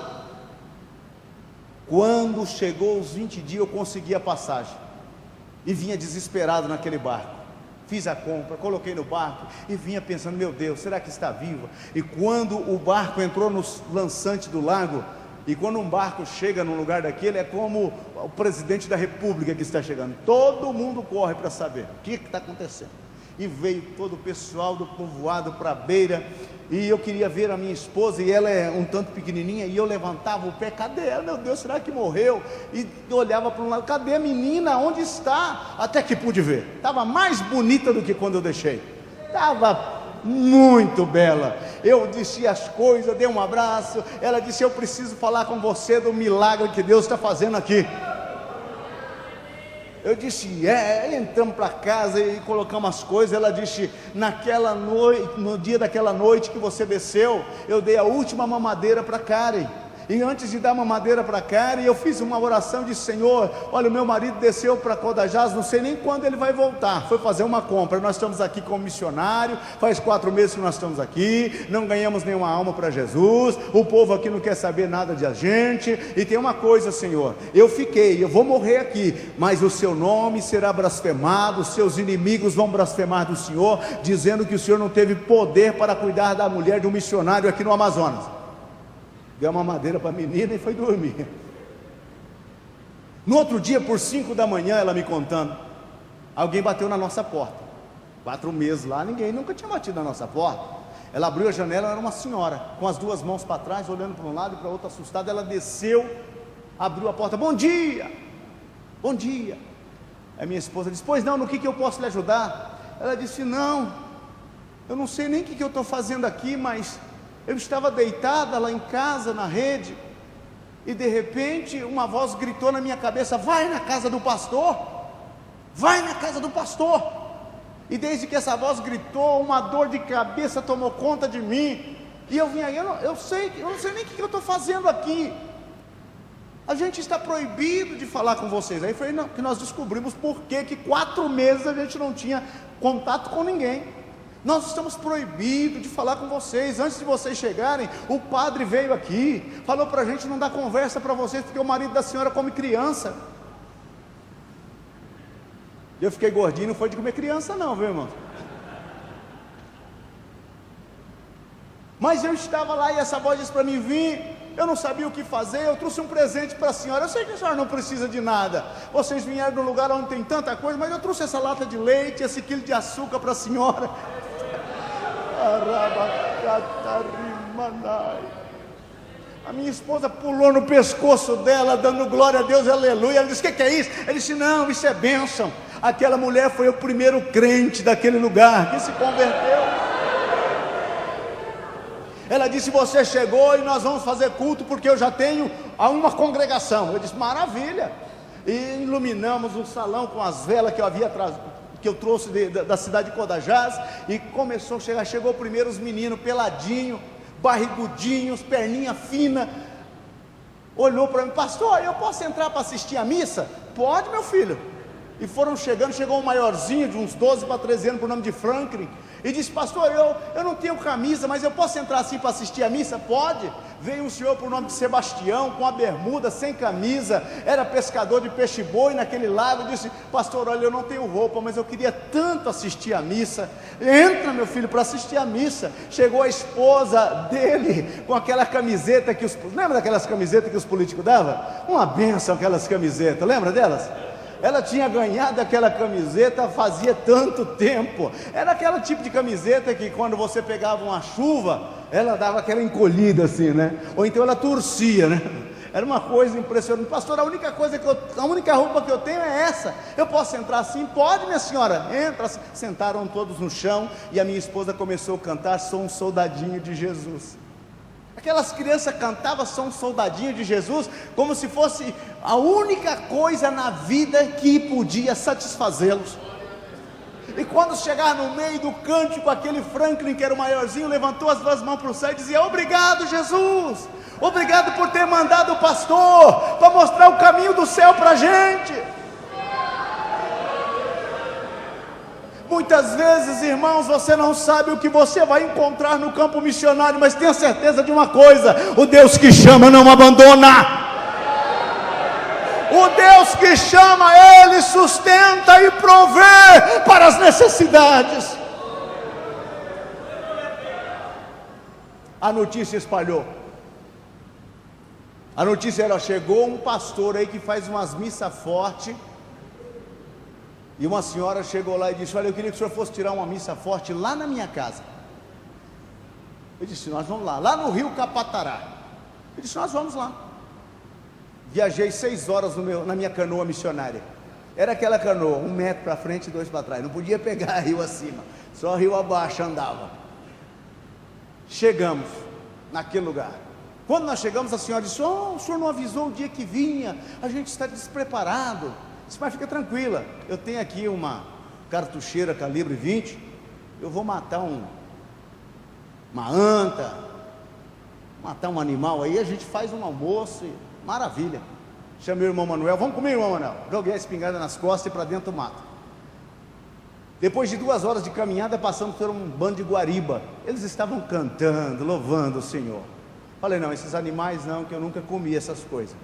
Quando chegou os 20 dias, eu consegui a passagem e vinha desesperado naquele barco. Fiz a compra, coloquei no barco e vinha pensando: meu Deus, será que está viva? E quando o barco entrou no lançante do lago, E quando um barco chega num lugar daquele, é como o presidente da república que está chegando. Todo mundo corre para saber o que está acontecendo. E veio todo o pessoal do povoado para a beira. E eu queria ver a minha esposa, e ela é um tanto pequenininha, e eu levantava o pé, cadê ela? Meu Deus, será que morreu? E olhava para um lado, cadê a menina? Onde está? Até que pude ver, estava mais bonita do que quando eu deixei, estava muito bela. Eu disse as coisas, dei um abraço, ela disse, eu preciso falar com você do milagre que Deus está fazendo aqui. Eu disse, entramos para casa e colocamos as coisas. Ela disse, naquela noite, no dia daquela noite que você desceu, eu dei a última mamadeira para Karen. E antes de dar mamadeira para Karen, eu fiz uma oração, disse, Senhor, olha, o meu marido desceu para Codajás, não sei nem quando ele vai voltar, foi fazer uma compra, nós estamos aqui como missionário, faz 4 meses que nós estamos aqui, não ganhamos nenhuma alma para Jesus, o povo aqui não quer saber nada de a gente, e tem uma coisa, Senhor, eu vou morrer aqui, mas o seu nome será blasfemado, os seus inimigos vão blasfemar do Senhor, dizendo que o Senhor não teve poder para cuidar da mulher de um missionário aqui no Amazonas. Deu uma madeira para a menina e foi dormir. No outro dia, por 5 da manhã, ela me contando, alguém bateu na nossa porta. 4 meses lá, ninguém nunca tinha batido na nossa porta. Ela abriu a janela, era uma senhora, com as 2 mãos para trás, olhando para um lado e para o outro, assustada. Ela desceu, abriu a porta, bom dia, bom dia. Aí minha esposa disse, pois não, no que eu posso lhe ajudar? Ela disse, não, eu não sei nem o que eu estou fazendo aqui, mas eu estava deitada lá em casa, na rede, e de repente uma voz gritou na minha cabeça, vai na casa do pastor, vai na casa do pastor. E desde que essa voz gritou, uma dor de cabeça tomou conta de mim, e eu vim aí, eu não sei nem o que eu estou fazendo aqui. A gente está proibido de falar com vocês. Aí foi que nós descobrimos por que 4 meses a gente não tinha contato com ninguém. Nós estamos proibidos de falar com vocês. Antes de vocês chegarem, o padre veio aqui, falou para a gente não dar conversa para vocês, porque o marido da senhora come criança. Eu fiquei gordinho, não foi de comer criança não, viu, irmão? Mas eu estava lá e essa voz disse para mim, vim, eu não sabia o que fazer, eu trouxe um presente para a senhora. Eu sei que a senhora não precisa de nada, vocês vieram de um lugar onde tem tanta coisa, mas eu trouxe essa lata de leite, esse quilo de açúcar para a senhora. A minha esposa pulou no pescoço dela, dando glória a Deus, aleluia. Ela disse, o que é isso? Ela disse, não, isso é bênção. Aquela mulher foi o primeiro crente daquele lugar, que se converteu. Ela disse, você chegou e nós vamos fazer culto, porque eu já tenho uma congregação. Eu disse, maravilha. E iluminamos o salão com as velas que eu havia que eu trouxe da cidade de Codajás, e começou a chegar, chegou primeiro os meninos peladinho, barrigudinhos, perninha fina, olhou para mim, pastor, eu posso entrar para assistir a missa? Pode, meu filho. E foram chegando, chegou um maiorzinho de uns 12 para 13 anos, por nome de Franklin, e disse, pastor, eu não tenho camisa, mas eu posso entrar assim para assistir a missa? Pode. Veio um senhor por nome de Sebastião, com a bermuda, sem camisa, era pescador de peixe-boi naquele lago, disse, pastor, olha, eu não tenho roupa, mas eu queria tanto assistir a missa. Entra, meu filho, para assistir a missa. Chegou a esposa dele, com aquela camiseta que lembra daquelas camisetas que os políticos davam? Uma benção aquelas camisetas, lembra delas? Ela tinha ganhado aquela camiseta fazia tanto tempo. Era aquele tipo de camiseta que quando você pegava uma chuva, ela dava aquela encolhida assim, né? Ou então ela torcia, né? Era uma coisa impressionante. Pastor, a única roupa que eu tenho é essa. Eu posso entrar assim? Pode, minha senhora. Entra. Sentaram todos no chão e a minha esposa começou a cantar, sou um soldadinho de Jesus. Aquelas crianças cantavam, sou um soldadinho de Jesus, como se fosse a única coisa na vida que podia satisfazê-los. E quando chegar no meio do cântico, aquele Franklin, que era o maiorzinho, levantou as 2 mãos para o céu e dizia, obrigado, Jesus, obrigado por ter mandado o pastor, para mostrar o caminho do céu para a gente. Muitas vezes, irmãos, você não sabe o que você vai encontrar no campo missionário, mas tenha certeza de uma coisa, o Deus que chama não abandona. O Deus que chama, Ele sustenta e provê para as necessidades. A notícia espalhou. A notícia era: chegou um pastor aí que faz umas missas fortes. E uma senhora chegou lá e disse: olha, eu queria que o senhor fosse tirar uma missa forte lá na minha casa. Eu disse: nós vamos lá no Rio Capatará. Eu disse: nós vamos lá. Viajei 6 horas na minha canoa missionária. Era aquela canoa, 1 metro para frente e 2 para trás, não podia pegar rio acima, só rio abaixo andava. Chegamos naquele lugar. Quando nós chegamos, a senhora disse: oh, o senhor não avisou o dia que vinha, a gente está despreparado. Eu disse: mas fica tranquila, eu tenho aqui uma cartucheira calibre 20, eu vou matar uma anta, matar um animal aí, a gente faz um almoço e maravilha. Chamei o irmão Manuel: vamos comigo, irmão Manuel. Joguei a espingarda nas costas e para dentro do mato. Depois de 2 horas de caminhada, passamos por um bando de guariba. Eles estavam cantando, louvando o Senhor. Falei: não, esses animais não, que eu nunca comi essas coisas.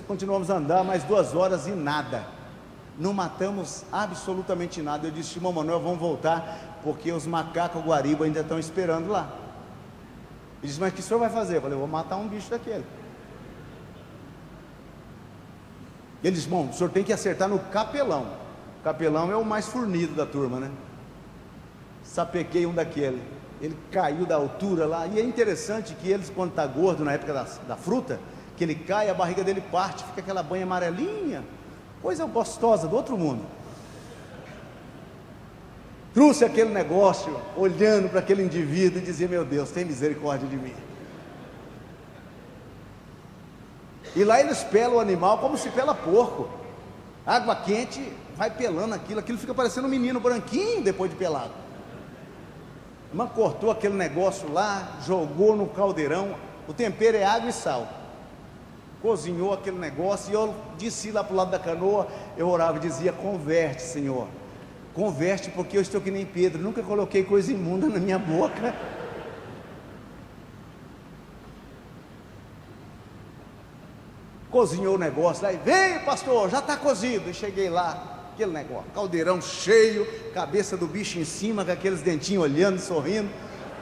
Continuamos a andar mais 2 horas e nada. Não matamos absolutamente nada. Eu disse: irmão Manuel, vamos voltar, porque os macacos guariba ainda estão esperando lá. Ele disse: mas o que o senhor vai fazer? Eu falei: vou matar um bicho daquele. Ele disse: bom, o senhor tem que acertar no capelão. O capelão é o mais fornido da turma, né? Sapequei um daquele. Ele caiu da altura lá. E é interessante que eles, quando está gordo, na época da fruta, que ele cai, a barriga dele parte, fica aquela banha amarelinha, coisa gostosa do outro mundo. Trouxe aquele negócio, olhando para aquele indivíduo e dizia: meu Deus, tem misericórdia de mim. E lá eles pelam o animal como se pela porco. Água quente, vai pelando aquilo fica parecendo um menino branquinho depois de pelado. A irmã cortou aquele negócio lá, jogou no caldeirão. O tempero é água e sal. Cozinhou aquele negócio, e eu desci lá para o lado da canoa. Eu orava e dizia: converte, Senhor, converte, porque eu estou que nem Pedro, nunca coloquei coisa imunda na minha boca. Cozinhou o negócio lá, e vem pastor, já está cozido. E cheguei lá, aquele negócio, caldeirão cheio, cabeça do bicho em cima, com aqueles dentinhos olhando, sorrindo.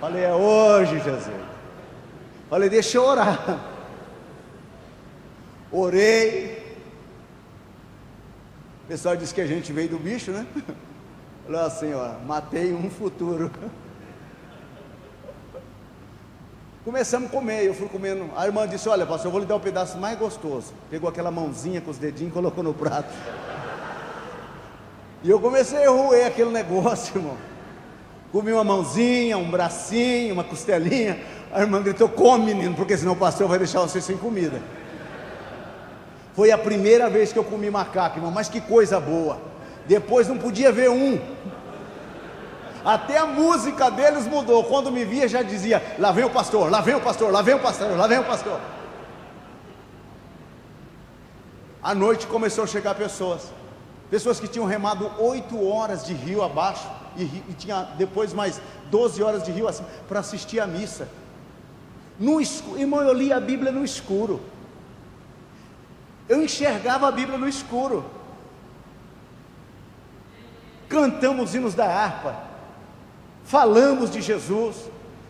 Falei: é hoje, Jesus. Falei: deixa eu orar. Orei. O pessoal disse que a gente veio do bicho, né? Falei: ó, Senhor, matei um futuro. Começamos a comer, eu fui comendo. A irmã disse: olha, pastor, eu vou lhe dar o pedaço mais gostoso. Pegou aquela mãozinha com os dedinhos e colocou no prato. E eu comecei a roer aquele negócio, irmão. Comi uma mãozinha, um bracinho, uma costelinha. A irmã gritou: come, menino, porque senão o pastor vai deixar você sem comida. Foi a primeira vez que eu comi macaco, irmão, mas que coisa boa. Depois não podia ver um. Até a música deles mudou. Quando me via já dizia: lá vem o pastor, lá vem o pastor, lá vem o pastor, lá vem o pastor. À noite começou a chegar pessoas que tinham remado 8 horas de rio abaixo, e tinha depois mais 12 horas de rio assim, para assistir a missa. No escuro, irmão, eu li a Bíblia no escuro. Eu enxergava a Bíblia no escuro. Cantamos hinos da harpa, falamos de Jesus.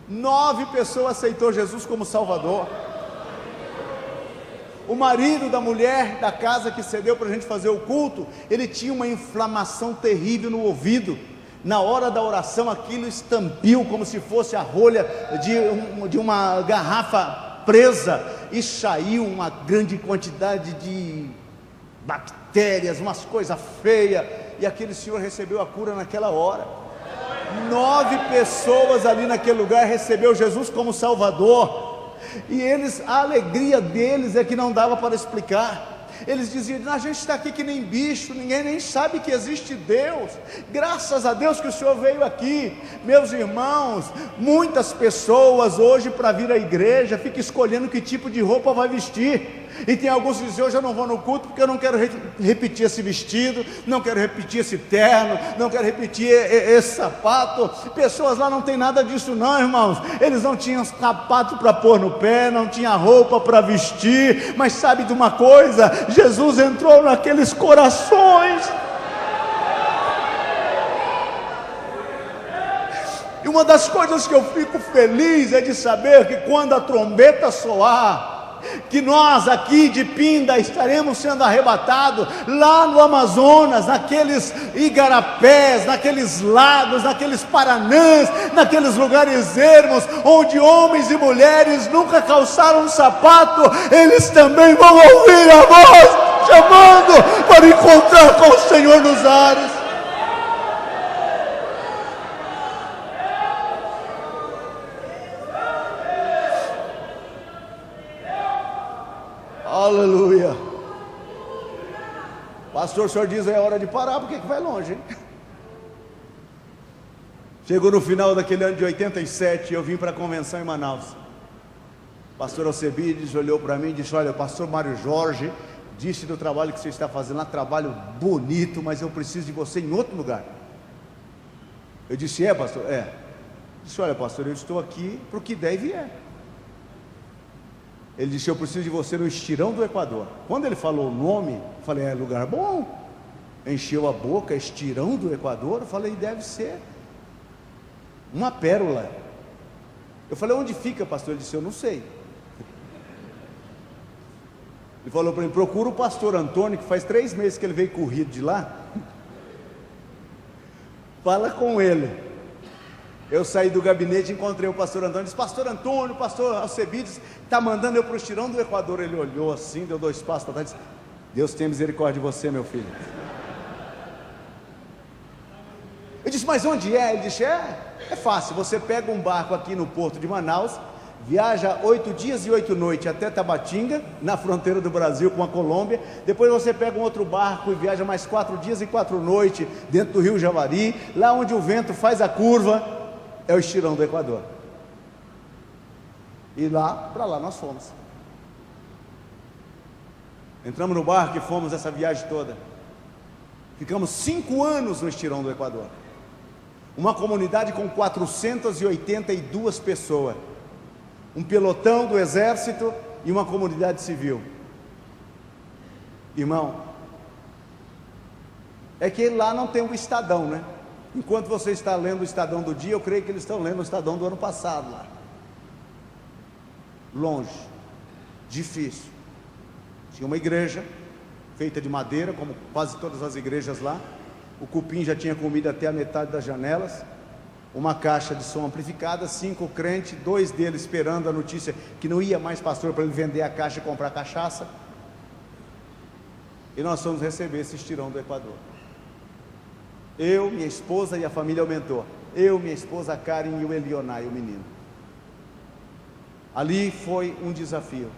9 pessoas aceitou Jesus como Salvador. O marido da mulher da casa que cedeu para a gente fazer o culto, ele tinha uma inflamação terrível no ouvido. Na hora da oração, aquilo estampiu como se fosse a rolha de uma garrafa presa, e saiu uma grande quantidade de bactérias, umas coisas feias, e aquele senhor recebeu a cura naquela hora. 9 pessoas ali naquele lugar recebeu Jesus como Salvador. E eles, a alegria deles é que não dava para explicar. Eles diziam: a gente está aqui que nem bicho, ninguém nem sabe que existe Deus. Graças a Deus que o Senhor veio aqui. Meus irmãos, muitas pessoas hoje, para vir à igreja, ficam escolhendo que tipo de roupa vai vestir. E tem alguns que dizem: hoje eu não vou no culto porque eu não quero repetir esse vestido, não quero repetir esse terno, não quero repetir esse sapato. Pessoas lá não tem nada disso não, irmãos. Eles não tinham sapato para pôr no pé, não tinha roupa para vestir. Mas sabe de uma coisa? Jesus entrou naqueles corações. E uma das coisas que eu fico feliz é de saber que quando a trombeta soar, que nós aqui de Pinda estaremos sendo arrebatados lá no Amazonas, naqueles igarapés, naqueles lagos, naqueles paranãs, naqueles lugares ermos, onde homens e mulheres nunca calçaram um sapato, eles também vão ouvir a voz chamando para encontrar com o Senhor nos ares. Aleluia. Pastor, o senhor diz é hora de parar, porque que vai longe, hein? Chegou no final daquele ano de 87, eu vim para a convenção em Manaus. Pastor Alcebiades olhou para mim e disse: olha, o pastor Mário Jorge disse do trabalho que você está fazendo lá, trabalho bonito, mas eu preciso de você em outro lugar. Eu disse: é, pastor? É. Eu disse: olha, pastor, eu estou aqui para o que der e vier. Ele disse: eu preciso de você no Estirão do Equador. Quando ele falou o nome, eu falei: é lugar bom. Encheu a boca, Estirão do Equador. Eu falei: deve ser uma pérola. Eu falei: onde fica, pastor? Ele disse: eu não sei. Ele falou para mim: procura o pastor Antônio, que faz 3 meses que ele veio corrido de lá. Fala com ele. Eu saí do gabinete e encontrei o pastor Antônio. Disse: pastor Antônio, o pastor Alcebiades está mandando eu para o Estirão do Equador. Ele olhou assim, deu 2 passos para trás e disse: Deus tenha misericórdia de você, meu filho. Eu disse: mas onde é? Ele disse: é fácil, você pega um barco aqui no porto de Manaus, viaja 8 dias e 8 noites até Tabatinga, na fronteira do Brasil com a Colômbia. Depois você pega um outro barco e viaja mais 4 dias e 4 noites dentro do rio Javari, lá onde o vento faz a curva, é o Estirão do Equador. E para lá nós fomos. Entramos no barco e fomos essa viagem toda. Ficamos 5 anos no Estirão do Equador. Uma comunidade com 482 pessoas. Um pelotão do exército e uma comunidade civil. Irmão, é que lá não tem um Estadão, né? Enquanto você está lendo o Estadão do dia, eu creio que eles estão lendo o Estadão do ano passado lá. Longe, difícil. Tinha uma igreja feita de madeira, como quase todas as igrejas lá. O cupim já tinha comido até a metade das janelas. Uma caixa de som amplificada, 5 crentes, 2 deles esperando a notícia que não ia mais pastor para ele vender a caixa e comprar cachaça. E nós fomos receber esse Estirão do Equador. Eu, minha esposa e a família aumentou. Eu, minha esposa, a Karen e o Elionai, o menino. Ali foi um desafio,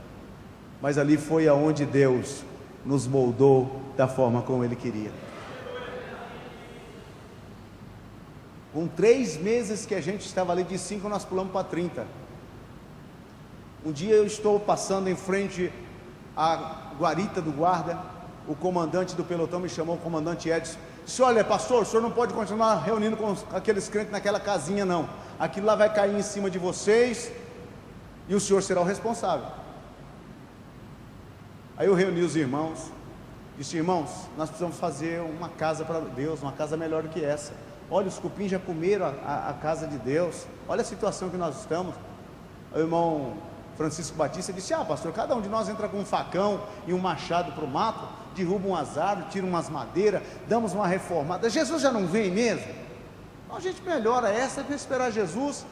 mas ali foi aonde Deus nos moldou da forma como Ele queria. Com 3 meses que a gente estava ali, de 5 nós pulamos para 30. Um dia eu estou passando em frente à guarita do guarda. O comandante do pelotão me chamou, o comandante Edson. Disse: olha, pastor, o senhor não pode continuar reunindo com aqueles crentes naquela casinha não. Aquilo lá vai cair em cima de vocês e o senhor será o responsável. Aí eu reuni os irmãos. Disse: irmãos, nós precisamos fazer uma casa para Deus, uma casa melhor do que essa. Olha, os cupins já comeram a casa de Deus. Olha a situação que nós estamos. O irmão Francisco Batista disse: pastor, cada um de nós entra com um facão e um machado para o mato, derruba umas árvores, tira umas madeiras, damos uma reformada. Jesus já não vem mesmo? Então a gente melhora essa para esperar Jesus.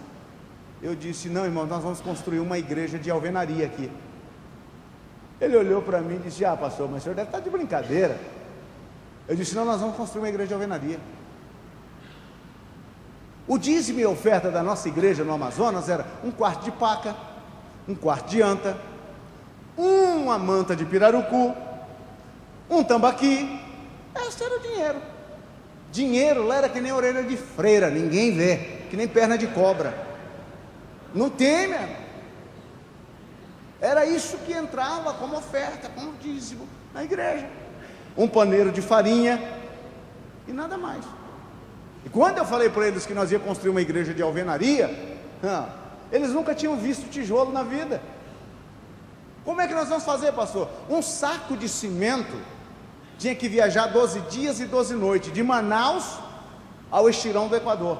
Eu disse: não, irmão, nós vamos construir uma igreja de alvenaria aqui. Ele olhou para mim e disse: pastor, mas o senhor deve estar de brincadeira. Eu disse: não, nós vamos construir uma igreja de alvenaria. O dízimo e a oferta da nossa igreja no Amazonas era 1/4 de paca, 1/4 de anta, uma manta de pirarucu, um tambaqui. Esse era o dinheiro. Dinheiro lá era que nem orelha de freira, ninguém vê, que nem perna de cobra. Não tem, meu. Era isso que entrava como oferta, como dízimo na igreja. Um paneiro de farinha e nada mais. E quando eu falei para eles que nós íamos construir uma igreja de alvenaria, eles nunca tinham visto tijolo na vida. Como é que nós vamos fazer, pastor? Um saco de cimento tinha que viajar 12 dias e 12 noites, de Manaus ao Estirão do Equador.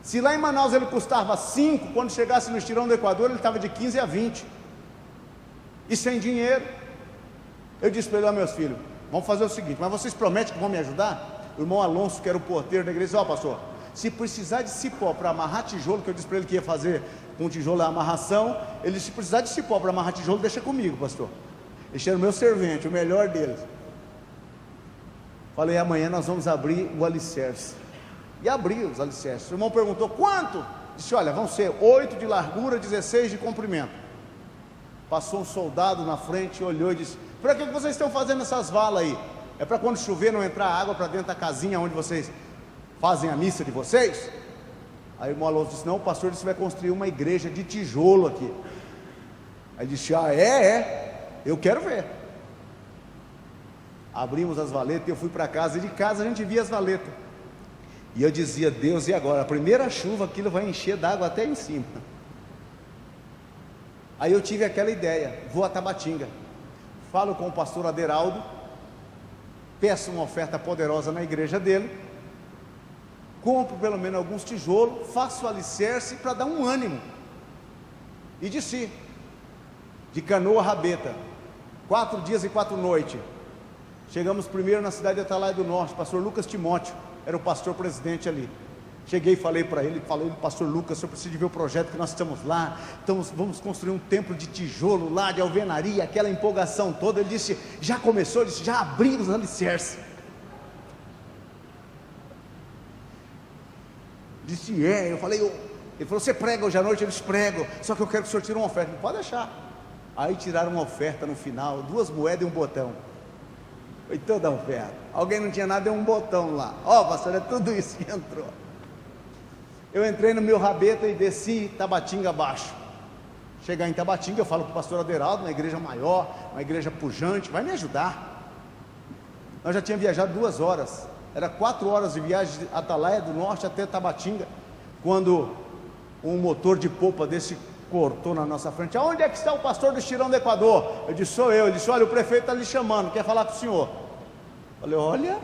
Se lá em Manaus ele custava 5, quando chegasse no Estirão do Equador ele estava de 15 a 20. e sem dinheiro. Eu disse para ele: ó, meus filhos, vamos fazer o seguinte, mas vocês prometem que vão me ajudar? O irmão Alonso, que era o porteiro da igreja, disse: ó, pastor, se precisar de cipó para amarrar tijolo, que eu disse para ele que ia fazer com tijolo a amarração, ele disse: se precisar de cipó para amarrar tijolo, deixa comigo, pastor. Este era o meu servente, o melhor deles. Falei: amanhã nós vamos abrir o alicerce. E abri os alicerces. O irmão perguntou: quanto? Disse: olha, vão ser 8 de largura, 16 de comprimento. Passou um soldado na frente, olhou e disse: para que vocês estão fazendo essas valas aí? É para quando chover não entrar água para dentro da casinha onde vocês fazem a missa de vocês? Aí o irmão Alonso disse: não, o pastor disse que vai construir uma igreja de tijolo aqui. Aí disse: ah, eu quero ver. Abrimos as valetas e eu fui para casa, e de casa a gente via as valetas. E eu dizia: Deus, e agora? A primeira chuva, aquilo vai encher d'água até em cima. Aí eu tive aquela ideia: vou a Tabatinga, falo com o pastor Aderaldo, peço uma oferta poderosa na igreja dele, compro pelo menos alguns tijolos, faço o alicerce para dar um ânimo. E desci de canoa rabeta, 4 dias e 4 noites. Chegamos primeiro na cidade de Atalaia do Norte. Pastor Lucas Timóteo era o pastor presidente ali. Cheguei e falei para ele: pastor Lucas, eu preciso de ver o projeto que nós estamos lá, então vamos construir um templo de tijolo lá, de alvenaria, aquela empolgação toda. Ele disse: já começou? Ele disse: já abrimos o alicerce. Disse: eu falei: ele falou: você prega hoje à noite? Eu disse: prego, só que eu quero que o senhor tire uma oferta. Ele: pode deixar. Aí tiraram uma oferta no final, 2 moedas e um botão. Foi toda a oferta. Alguém não tinha nada, deu um botão lá. Ó, pastor, é tudo isso que entrou. Eu entrei no meu rabeta e desci Tabatinga abaixo. Chegar em Tabatinga, eu falo para o pastor Aderaldo, uma igreja maior, uma igreja pujante, vai me ajudar. Nós já tínhamos viajado 2 horas, era 4 horas de viagem de Atalaia do Norte até Tabatinga, quando um motor de polpa desse cortou na nossa frente. Aonde é que está o pastor do Estirão do Equador? Eu disse: sou eu. Ele disse: olha, o prefeito está lhe chamando, quer falar com o senhor. Eu falei: olha,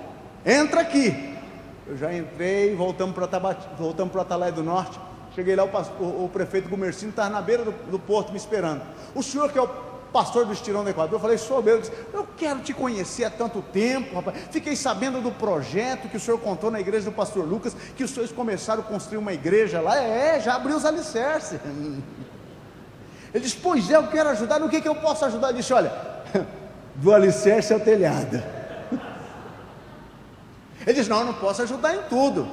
entra aqui. Eu já entrei, voltamos para Atalaia do Norte. Cheguei lá, o prefeito Gumercino estava na beira do porto me esperando. O senhor que é o pastor do Estirão do Equador? Eu falei: sou eu. Ele disse: eu quero te conhecer há tanto tempo, rapaz. Fiquei sabendo do projeto que o senhor contou na igreja do pastor Lucas, que os senhores começaram a construir uma igreja lá. Já abriu os alicerces. Ele disse: pois é, eu quero ajudar. No que eu posso ajudar? Ele disse: olha, do alicerce ao telhado. Ele disse: não, eu não posso ajudar em tudo,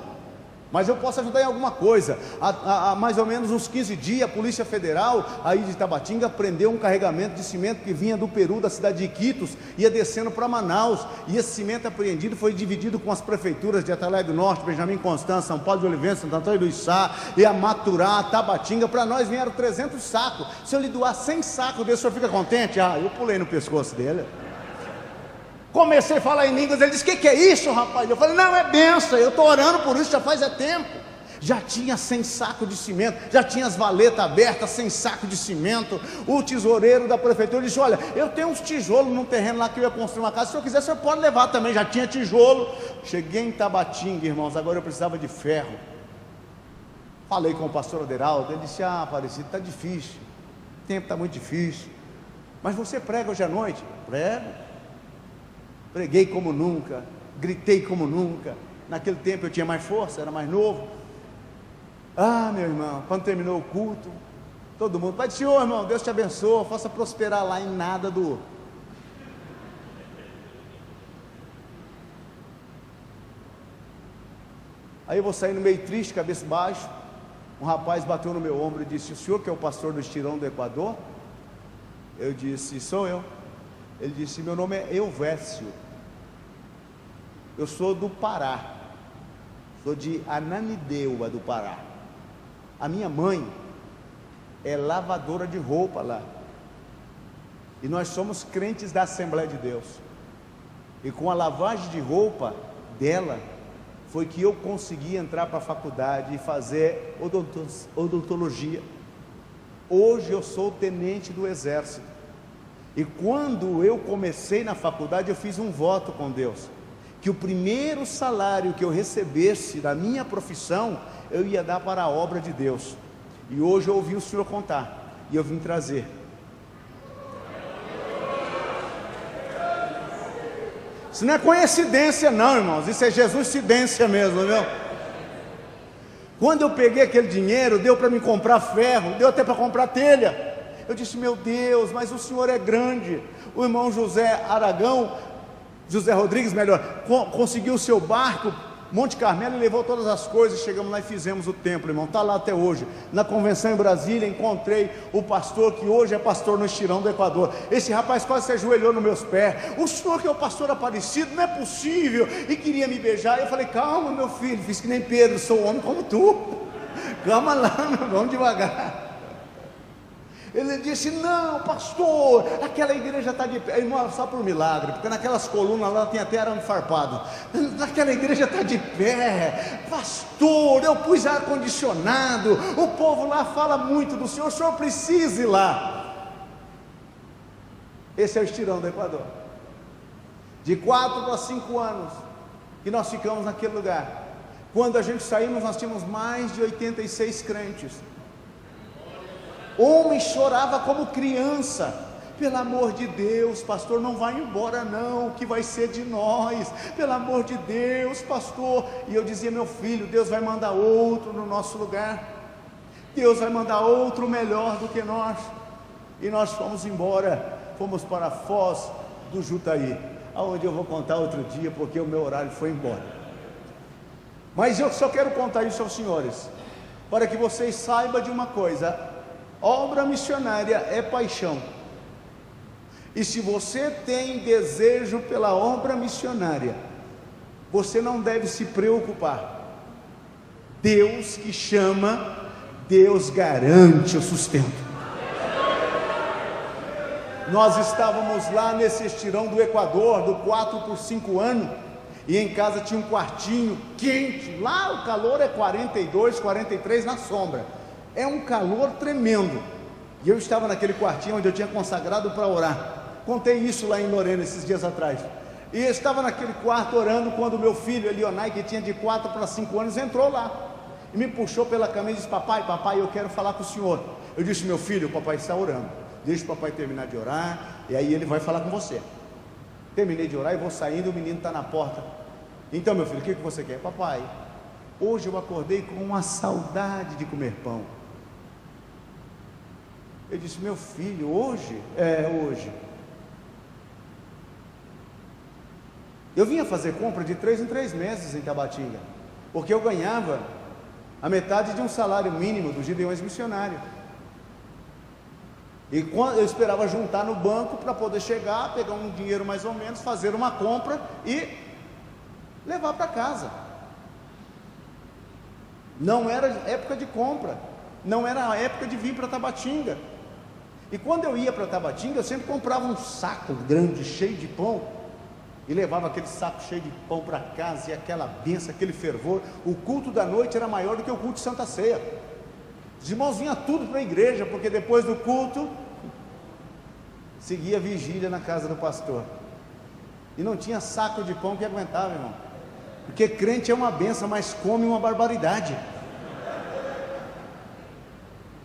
mas eu posso ajudar em alguma coisa. Há mais ou menos uns 15 dias, a Polícia Federal aí de Tabatinga prendeu um carregamento de cimento que vinha do Peru, da cidade de Iquitos, ia descendo para Manaus, e esse cimento apreendido foi dividido com as prefeituras de Atalaia do Norte, Benjamin Constant, São Paulo de Olivença, Santo Antônio do Içá, e Amaturá, Tabatinga. Para nós vieram 300 sacos. Se eu lhe doar 100 sacos desse, o senhor fica contente? Eu pulei no pescoço dele. Comecei a falar em línguas. Ele disse: que é isso, rapaz? Eu falei: não, é benção, eu estou orando por isso já faz tempo. Já tinha 100 sacos de cimento, já tinha as valetas abertas, 100 sacos de cimento. O tesoureiro da prefeitura disse: olha, eu tenho uns tijolos no terreno lá que eu ia construir uma casa, se o senhor quiser, o senhor pode levar também. Já tinha tijolo. Cheguei em Tabatinga, irmãos, agora eu precisava de ferro. Falei com o pastor Aderaldo. Ele disse: Aparecido, está difícil, o tempo está muito difícil, mas você prega hoje à noite? Prego. Preguei como nunca, gritei como nunca. Naquele tempo eu tinha mais força, era mais novo. Meu irmão, quando terminou o culto, todo mundo: Pai do Senhor, irmão, Deus te abençoe, faça prosperar lá. Em nada do... Aí eu vou saindo meio triste, cabeça baixa. Um rapaz bateu no meu ombro e disse: o senhor que é o pastor do Estirão do Equador? Eu disse: sou eu. Ele disse: meu nome é Elvésio, eu sou do Pará, sou de Ananindeua do Pará. A minha mãe é lavadora de roupa lá, e nós somos crentes da Assembleia de Deus, e com a lavagem de roupa dela foi que eu consegui entrar para a faculdade e fazer odontologia. Hoje eu sou tenente do exército. E quando eu comecei na faculdade, eu fiz um voto com Deus, que o primeiro salário que eu recebesse da minha profissão, eu ia dar para a obra de Deus. E hoje eu ouvi o senhor contar, e eu vim trazer. Isso não é coincidência não, irmãos, isso é Jesuscidência mesmo, viu? Quando eu peguei aquele dinheiro, deu para me comprar ferro, deu até para comprar telha. Eu disse, meu Deus, mas o Senhor é grande. O irmão José Rodrigues, conseguiu o seu barco, Monte Carmelo, e levou todas as coisas. Chegamos lá e fizemos o templo, irmão, está lá até hoje. Na convenção em Brasília, encontrei o pastor, que hoje é pastor no Estirão do Equador. Esse rapaz quase se ajoelhou nos meus pés. O senhor que é o pastor Aparecido, não é possível. E queria me beijar. Eu falei, calma, meu filho, fiz que nem Pedro, sou homem como tu. Calma lá, vamos devagar. Ele disse, não, pastor, aquela igreja está de pé. Irmão, só por milagre, porque naquelas colunas lá tem até arame farpado. Aquela igreja está de pé. Pastor, eu pus ar-condicionado. O povo lá fala muito do senhor, o senhor precisa ir lá. Esse é o Estirão do Equador. De 4 para 5 anos que nós ficamos naquele lugar. Quando a gente saímos, nós tínhamos mais de 86 crentes. Homem chorava como criança. Pelo amor de Deus, pastor, não vai embora não, o que vai ser de nós? Pelo amor de Deus, pastor. E eu dizia, meu filho, Deus vai mandar outro no nosso lugar. Deus vai mandar outro melhor do que nós. E nós fomos embora, fomos para Foz do Jutaí, aonde eu vou contar outro dia, porque o meu horário foi embora. Mas eu só quero contar isso aos senhores, para que vocês saibam de uma coisa: obra missionária é paixão. E se você tem desejo pela obra missionária, você não deve se preocupar. Deus que chama, Deus garante o sustento. Nós estávamos lá nesse Estirão do Equador, do 4 por 5 anos, e em casa tinha um quartinho quente. Lá o calor é 42, 43 na sombra. É um calor tremendo. E eu estava naquele quartinho onde eu tinha consagrado para orar. Contei isso lá em Lorena esses dias atrás. E eu estava naquele quarto orando, quando o meu filho Elionai, que tinha de 4 para 5 anos, entrou lá e me puxou pela camisa e disse: papai, eu quero falar com o senhor. Eu disse: meu filho, o papai está orando, deixa o papai terminar de orar, e aí ele vai falar com você. Terminei de orar e vou saindo, o menino está na porta. Então, meu filho, o que você quer? Papai, hoje eu acordei com uma saudade de comer pão. Eu disse: meu filho, hoje? Hoje. Eu vinha fazer compra de 3 em 3 meses em Tabatinga, porque eu ganhava a metade de um salário mínimo dos Gideões Missionários. E quando eu esperava juntar no banco para poder chegar, pegar um dinheiro mais ou menos, fazer uma compra e levar para casa. Não era época de compra, não era época de vir para Tabatinga. E quando eu ia para Tabatinga, eu sempre comprava um saco grande, cheio de pão, e levava aquele saco cheio de pão para casa, e aquela bênção, aquele fervor. O culto da noite era maior do que o culto de Santa Ceia. Os irmãos vinham tudo para a igreja, porque depois do culto seguia a vigília na casa do pastor, e não tinha saco de pão que aguentava, irmão, porque crente é uma bênção, mas come uma barbaridade.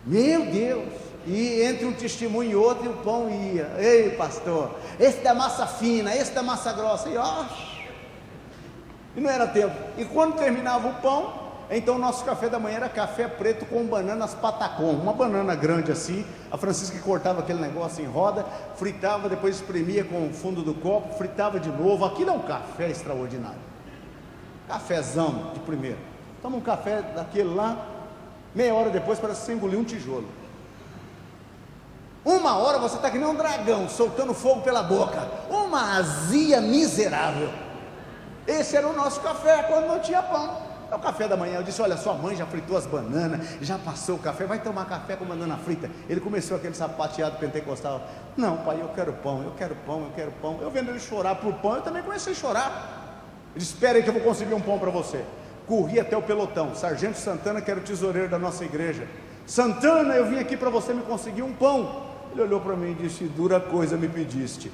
Meu Deus! E entre um testemunho e outro, o pão ia. Ei, pastor, esse da massa fina, esse da massa grossa. E não era tempo. E quando terminava o pão, então o nosso café da manhã era café preto com bananas patacom, uma banana grande assim. A Francisca cortava aquele negócio em roda, fritava, depois espremia com o fundo do copo, fritava de novo. Aquilo é um café extraordinário, cafezão de primeira. Toma um café daquele lá, meia hora depois parece que você engoliu um tijolo. 1 hora você está que nem um dragão, soltando fogo pela boca, uma azia miserável. Esse era o nosso café quando não tinha pão. É o café da manhã. Eu disse: olha, sua mãe já fritou as bananas, já passou o café, vai tomar café com banana frita. Ele começou aquele sapateado pentecostal. Não, pai, eu quero pão, eu quero pão, eu quero pão. Eu vendo ele chorar por pão, eu também comecei a chorar. Ele disse: espera aí que eu vou conseguir um pão para você. Corri até o pelotão. Sargento Santana, que era o tesoureiro da nossa igreja: Santana, eu vim aqui para você me conseguir um pão. Ele olhou para mim e disse: dura coisa me pediste.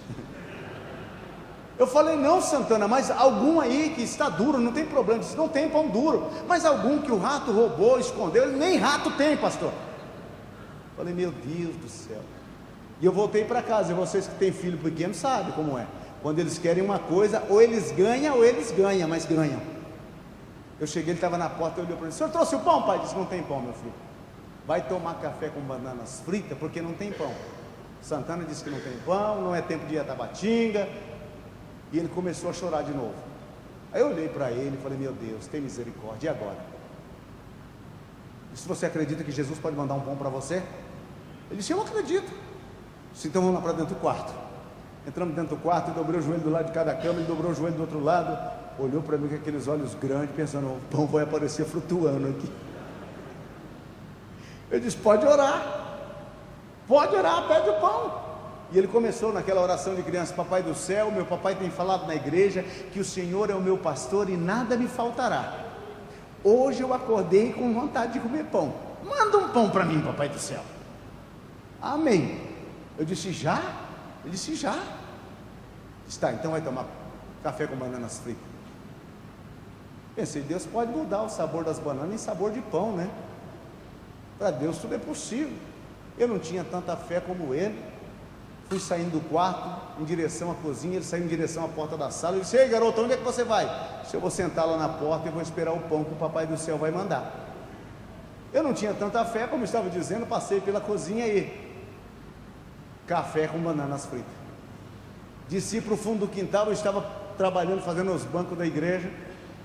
Eu falei: não, Santana, mas algum aí que está duro, não tem problema. Ele disse: não tem pão duro, mas algum que o rato roubou, escondeu. Ele: nem rato tem, pastor. Eu falei: meu Deus do céu. E eu voltei para casa. E vocês que têm filho pequeno sabem como é. Quando eles querem uma coisa, ou eles ganham, mas ganham. Eu cheguei, ele estava na porta, eu olhei para ele: o senhor trouxe o pão, pai? Disse: não tem pão, meu filho. Vai tomar café com bananas fritas, porque não tem pão. Santana disse que não tem pão, não é tempo de ir a Tabatinga. E ele começou a chorar de novo. Aí eu olhei para ele e falei: meu Deus, tem misericórdia, e agora? E se você acredita que Jesus pode mandar um pão para você? Ele disse: eu acredito. Disse: então vamos lá para dentro do quarto. Entramos dentro do quarto, eu dobrei o joelho do lado de cada cama, ele dobrou o joelho do outro lado, olhou para mim com aqueles olhos grandes, pensando: o pão vai aparecer flutuando aqui. Eu disse: pode orar, pede o pão. E ele começou naquela oração de criança: papai do céu, meu papai tem falado na igreja que o Senhor é o meu pastor e nada me faltará. Hoje eu acordei com vontade de comer pão, manda um pão para mim, papai do céu. Amém. Eu disse: já? Ele disse: já. Está, então vai tomar café com bananas fritas. Pensei: Deus pode mudar o sabor das bananas em sabor de pão, né? Para Deus tudo é possível. Eu não tinha tanta fé como ele. Fui saindo do quarto em direção à cozinha, ele saiu em direção à porta da sala. Eu disse: ei, garoto, onde é que você vai? Se eu vou sentar lá na porta e vou esperar o pão que o papai do céu vai mandar. Eu não tinha tanta fé, como estava dizendo, passei pela cozinha e café com bananas fritas. Desci para o fundo do quintal, eu estava trabalhando, fazendo os bancos da igreja,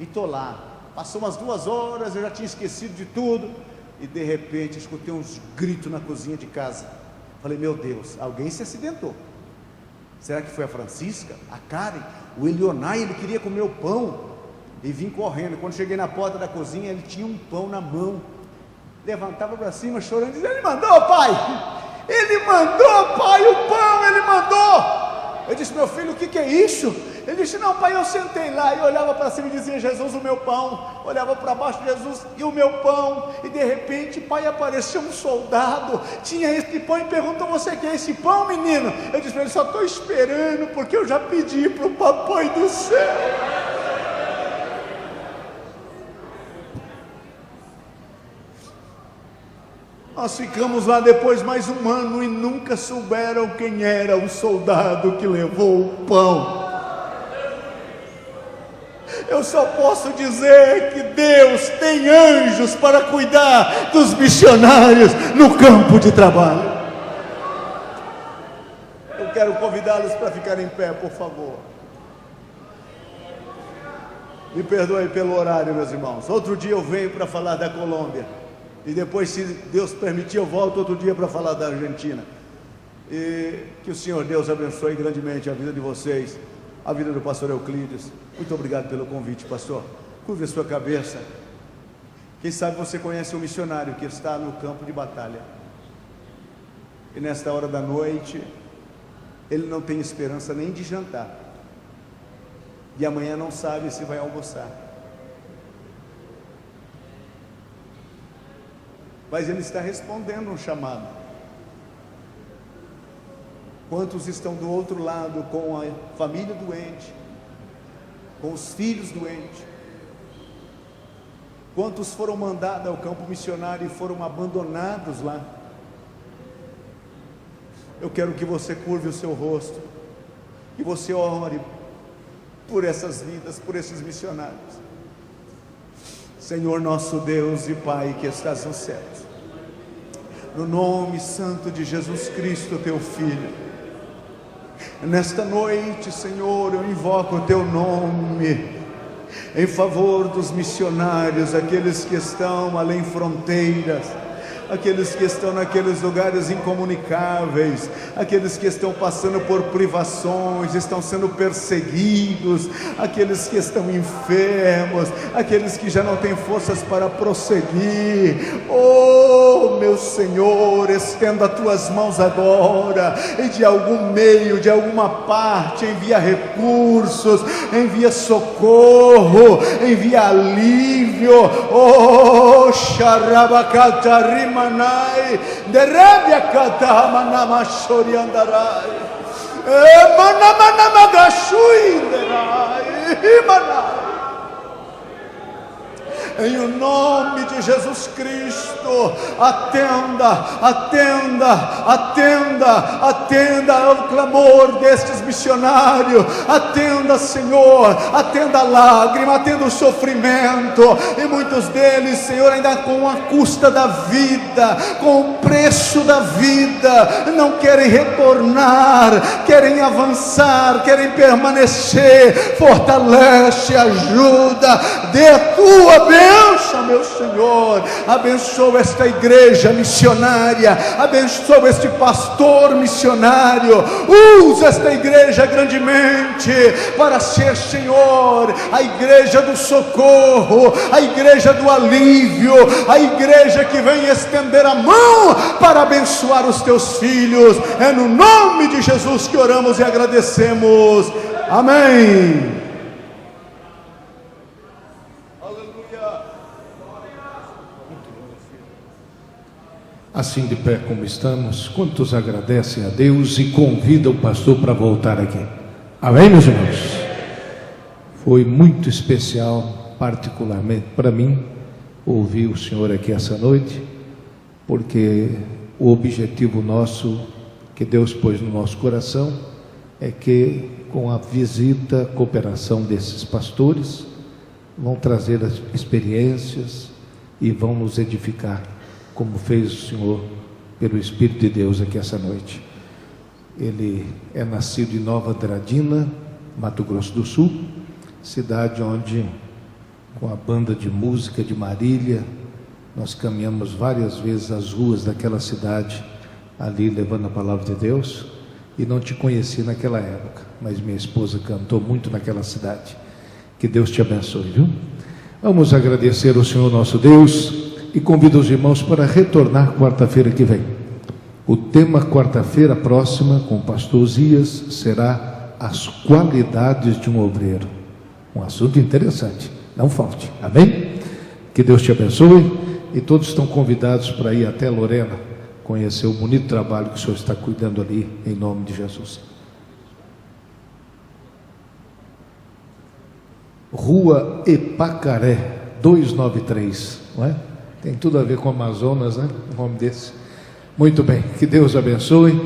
e estou lá. Passou umas 2 horas, eu já tinha esquecido de tudo, e de repente escutei uns gritos na cozinha de casa. Falei: meu Deus, alguém se acidentou. Será que foi a Francisca, a Karen, o Elionai? Ele queria comer o pão. E vim correndo. Quando cheguei na porta da cozinha, ele tinha um pão na mão. Levantava para cima chorando, dizendo: ele mandou, pai! Ele mandou, pai, o pão, ele mandou! Eu disse: meu filho, o que é isso? Ele disse: não, pai, eu sentei lá e olhava para cima e dizia: Jesus, o meu pão. Olhava para baixo: Jesus, e o meu pão. E de repente, pai, apareceu um soldado, tinha esse pão e perguntou: você quer esse pão, menino? Eu disse para ele: só estou esperando, porque eu já pedi para o papai do céu. Nós ficamos lá depois mais 1 ano e nunca souberam quem era o soldado que levou o pão. Eu só posso dizer que Deus tem anjos para cuidar dos missionários no campo de trabalho. Eu quero convidá-los para ficar em pé, por favor. Me perdoe pelo horário, meus irmãos. Outro dia eu venho para falar da Colômbia. E depois, se Deus permitir, eu volto outro dia para falar da Argentina. E que o Senhor Deus abençoe grandemente a vida de vocês, a vida do pastor Euclides. Muito obrigado pelo convite, pastor. Curve a sua cabeça. Quem sabe você conhece um missionário que está no campo de batalha. E nesta hora da noite, ele não tem esperança nem de jantar. E amanhã não sabe se vai almoçar. Mas ele está respondendo um chamado. Quantos estão do outro lado com a família doente, com os filhos doentes? Quantos foram mandados ao campo missionário e foram abandonados lá? Eu quero que você curve o seu rosto, que você ore por essas vidas, por esses missionários. Senhor nosso Deus e Pai que estás nos céus, no nome santo de Jesus Cristo, teu Filho, nesta noite, Senhor, eu invoco o teu nome em favor dos missionários, aqueles que estão além fronteiras, aqueles que estão naqueles lugares incomunicáveis, aqueles que estão passando por privações, estão sendo perseguidos, aqueles que estão enfermos, aqueles que já não têm forças para prosseguir. Oh, meu Senhor, estenda as tuas mãos agora e de algum meio, de alguma parte, envia recursos, envia socorro, envia alívio. Oh, Sharabakatarim Manai, Derebia Katamana Shori Andarai, Manamanagashui Derai, Manai. em o nome de Jesus Cristo. Atenda, atenda, atenda, atenda ao clamor destes missionários. Atenda, Senhor, atenda a lágrima, atenda o sofrimento, e muitos deles, Senhor, ainda com a custa da vida, com o preço da vida, não querem retornar, querem avançar, querem permanecer. Fortalece, ajuda, dê a tua bênção, meu Senhor. Abençoa esta igreja missionária, abençoa este pastor missionário. Usa esta igreja grandemente para ser, Senhor, a igreja do socorro, a igreja do alívio, a igreja que vem estender a mão para abençoar os teus filhos. É no nome de Jesus que oramos e agradecemos. Amém. Assim de pé como estamos, quantos agradecem a Deus e convidam o pastor para voltar aqui? Amém, meus irmãos? Foi muito especial, particularmente para mim, ouvir o Senhor aqui essa noite, porque o objetivo nosso, que Deus pôs no nosso coração, é que com a visita, a cooperação desses pastores, vão trazer as experiências e vão nos edificar, como fez o Senhor pelo Espírito de Deus aqui essa noite. Ele é nascido em Nova Andradina, Mato Grosso do Sul, cidade onde, com a banda de música de Marília, nós caminhamos várias vezes as ruas daquela cidade, ali levando a palavra de Deus. E não te conheci naquela época, mas minha esposa cantou muito naquela cidade. Que Deus te abençoe, viu? Vamos agradecer ao Senhor nosso Deus e convido os irmãos para retornar quarta-feira que vem. O tema quarta-feira próxima com o pastor Uzias será as qualidades de um obreiro. Um assunto interessante, não falte, amém? Que Deus te abençoe, e todos estão convidados para ir até Lorena, conhecer o bonito trabalho que o Senhor está cuidando ali, em nome de Jesus. Rua Epacaré 293, não é? Tem tudo a ver com Amazonas, né? Um nome desse. Muito bem, que Deus abençoe,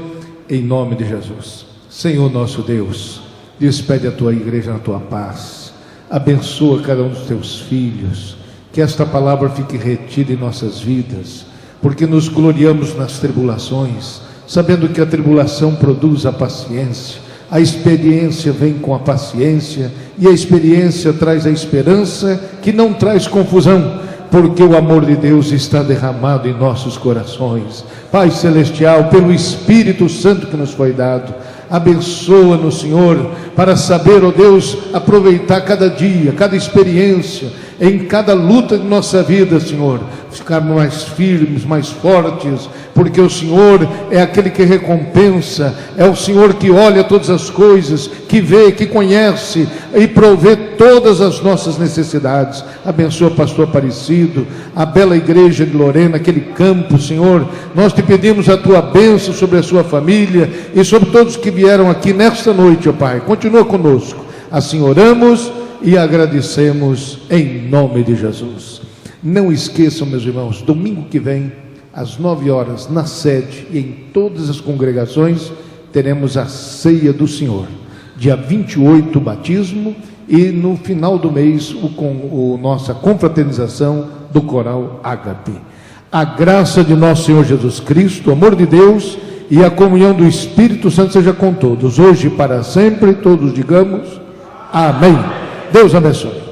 em nome de Jesus. Senhor nosso Deus, despede a tua igreja na tua paz, abençoa cada um dos teus filhos, que esta palavra fique retida em nossas vidas, porque nos gloriamos nas tribulações, sabendo que a tribulação produz a paciência, a experiência vem com a paciência, e a experiência traz a esperança, que não traz confusão, porque o amor de Deus está derramado em nossos corações. Pai Celestial, pelo Espírito Santo que nos foi dado, abençoa-nos, Senhor, para saber, ó Deus, aproveitar cada dia, cada experiência, em cada luta de nossa vida, Senhor, ficarmos mais firmes, mais fortes, porque o Senhor é aquele que recompensa, é o Senhor que olha todas as coisas, que vê, que conhece e provê todas as nossas necessidades. Abençoa o pastor Aparecido, a bela igreja de Lorena, aquele campo, Senhor. Nós te pedimos a tua bênção sobre a sua família e sobre todos que vieram aqui nesta noite, ó Pai. Continua conosco. Assim oramos e agradecemos em nome de Jesus. Não esqueçam, meus irmãos, domingo que vem, às 9 horas, na sede e em todas as congregações, teremos a ceia do Senhor. Dia 28, o batismo, e no final do mês, nossa confraternização do coral Ágape. A graça de nosso Senhor Jesus Cristo, o amor de Deus e a comunhão do Espírito Santo seja com todos, hoje e para sempre. Todos digamos amém. Deus abençoe.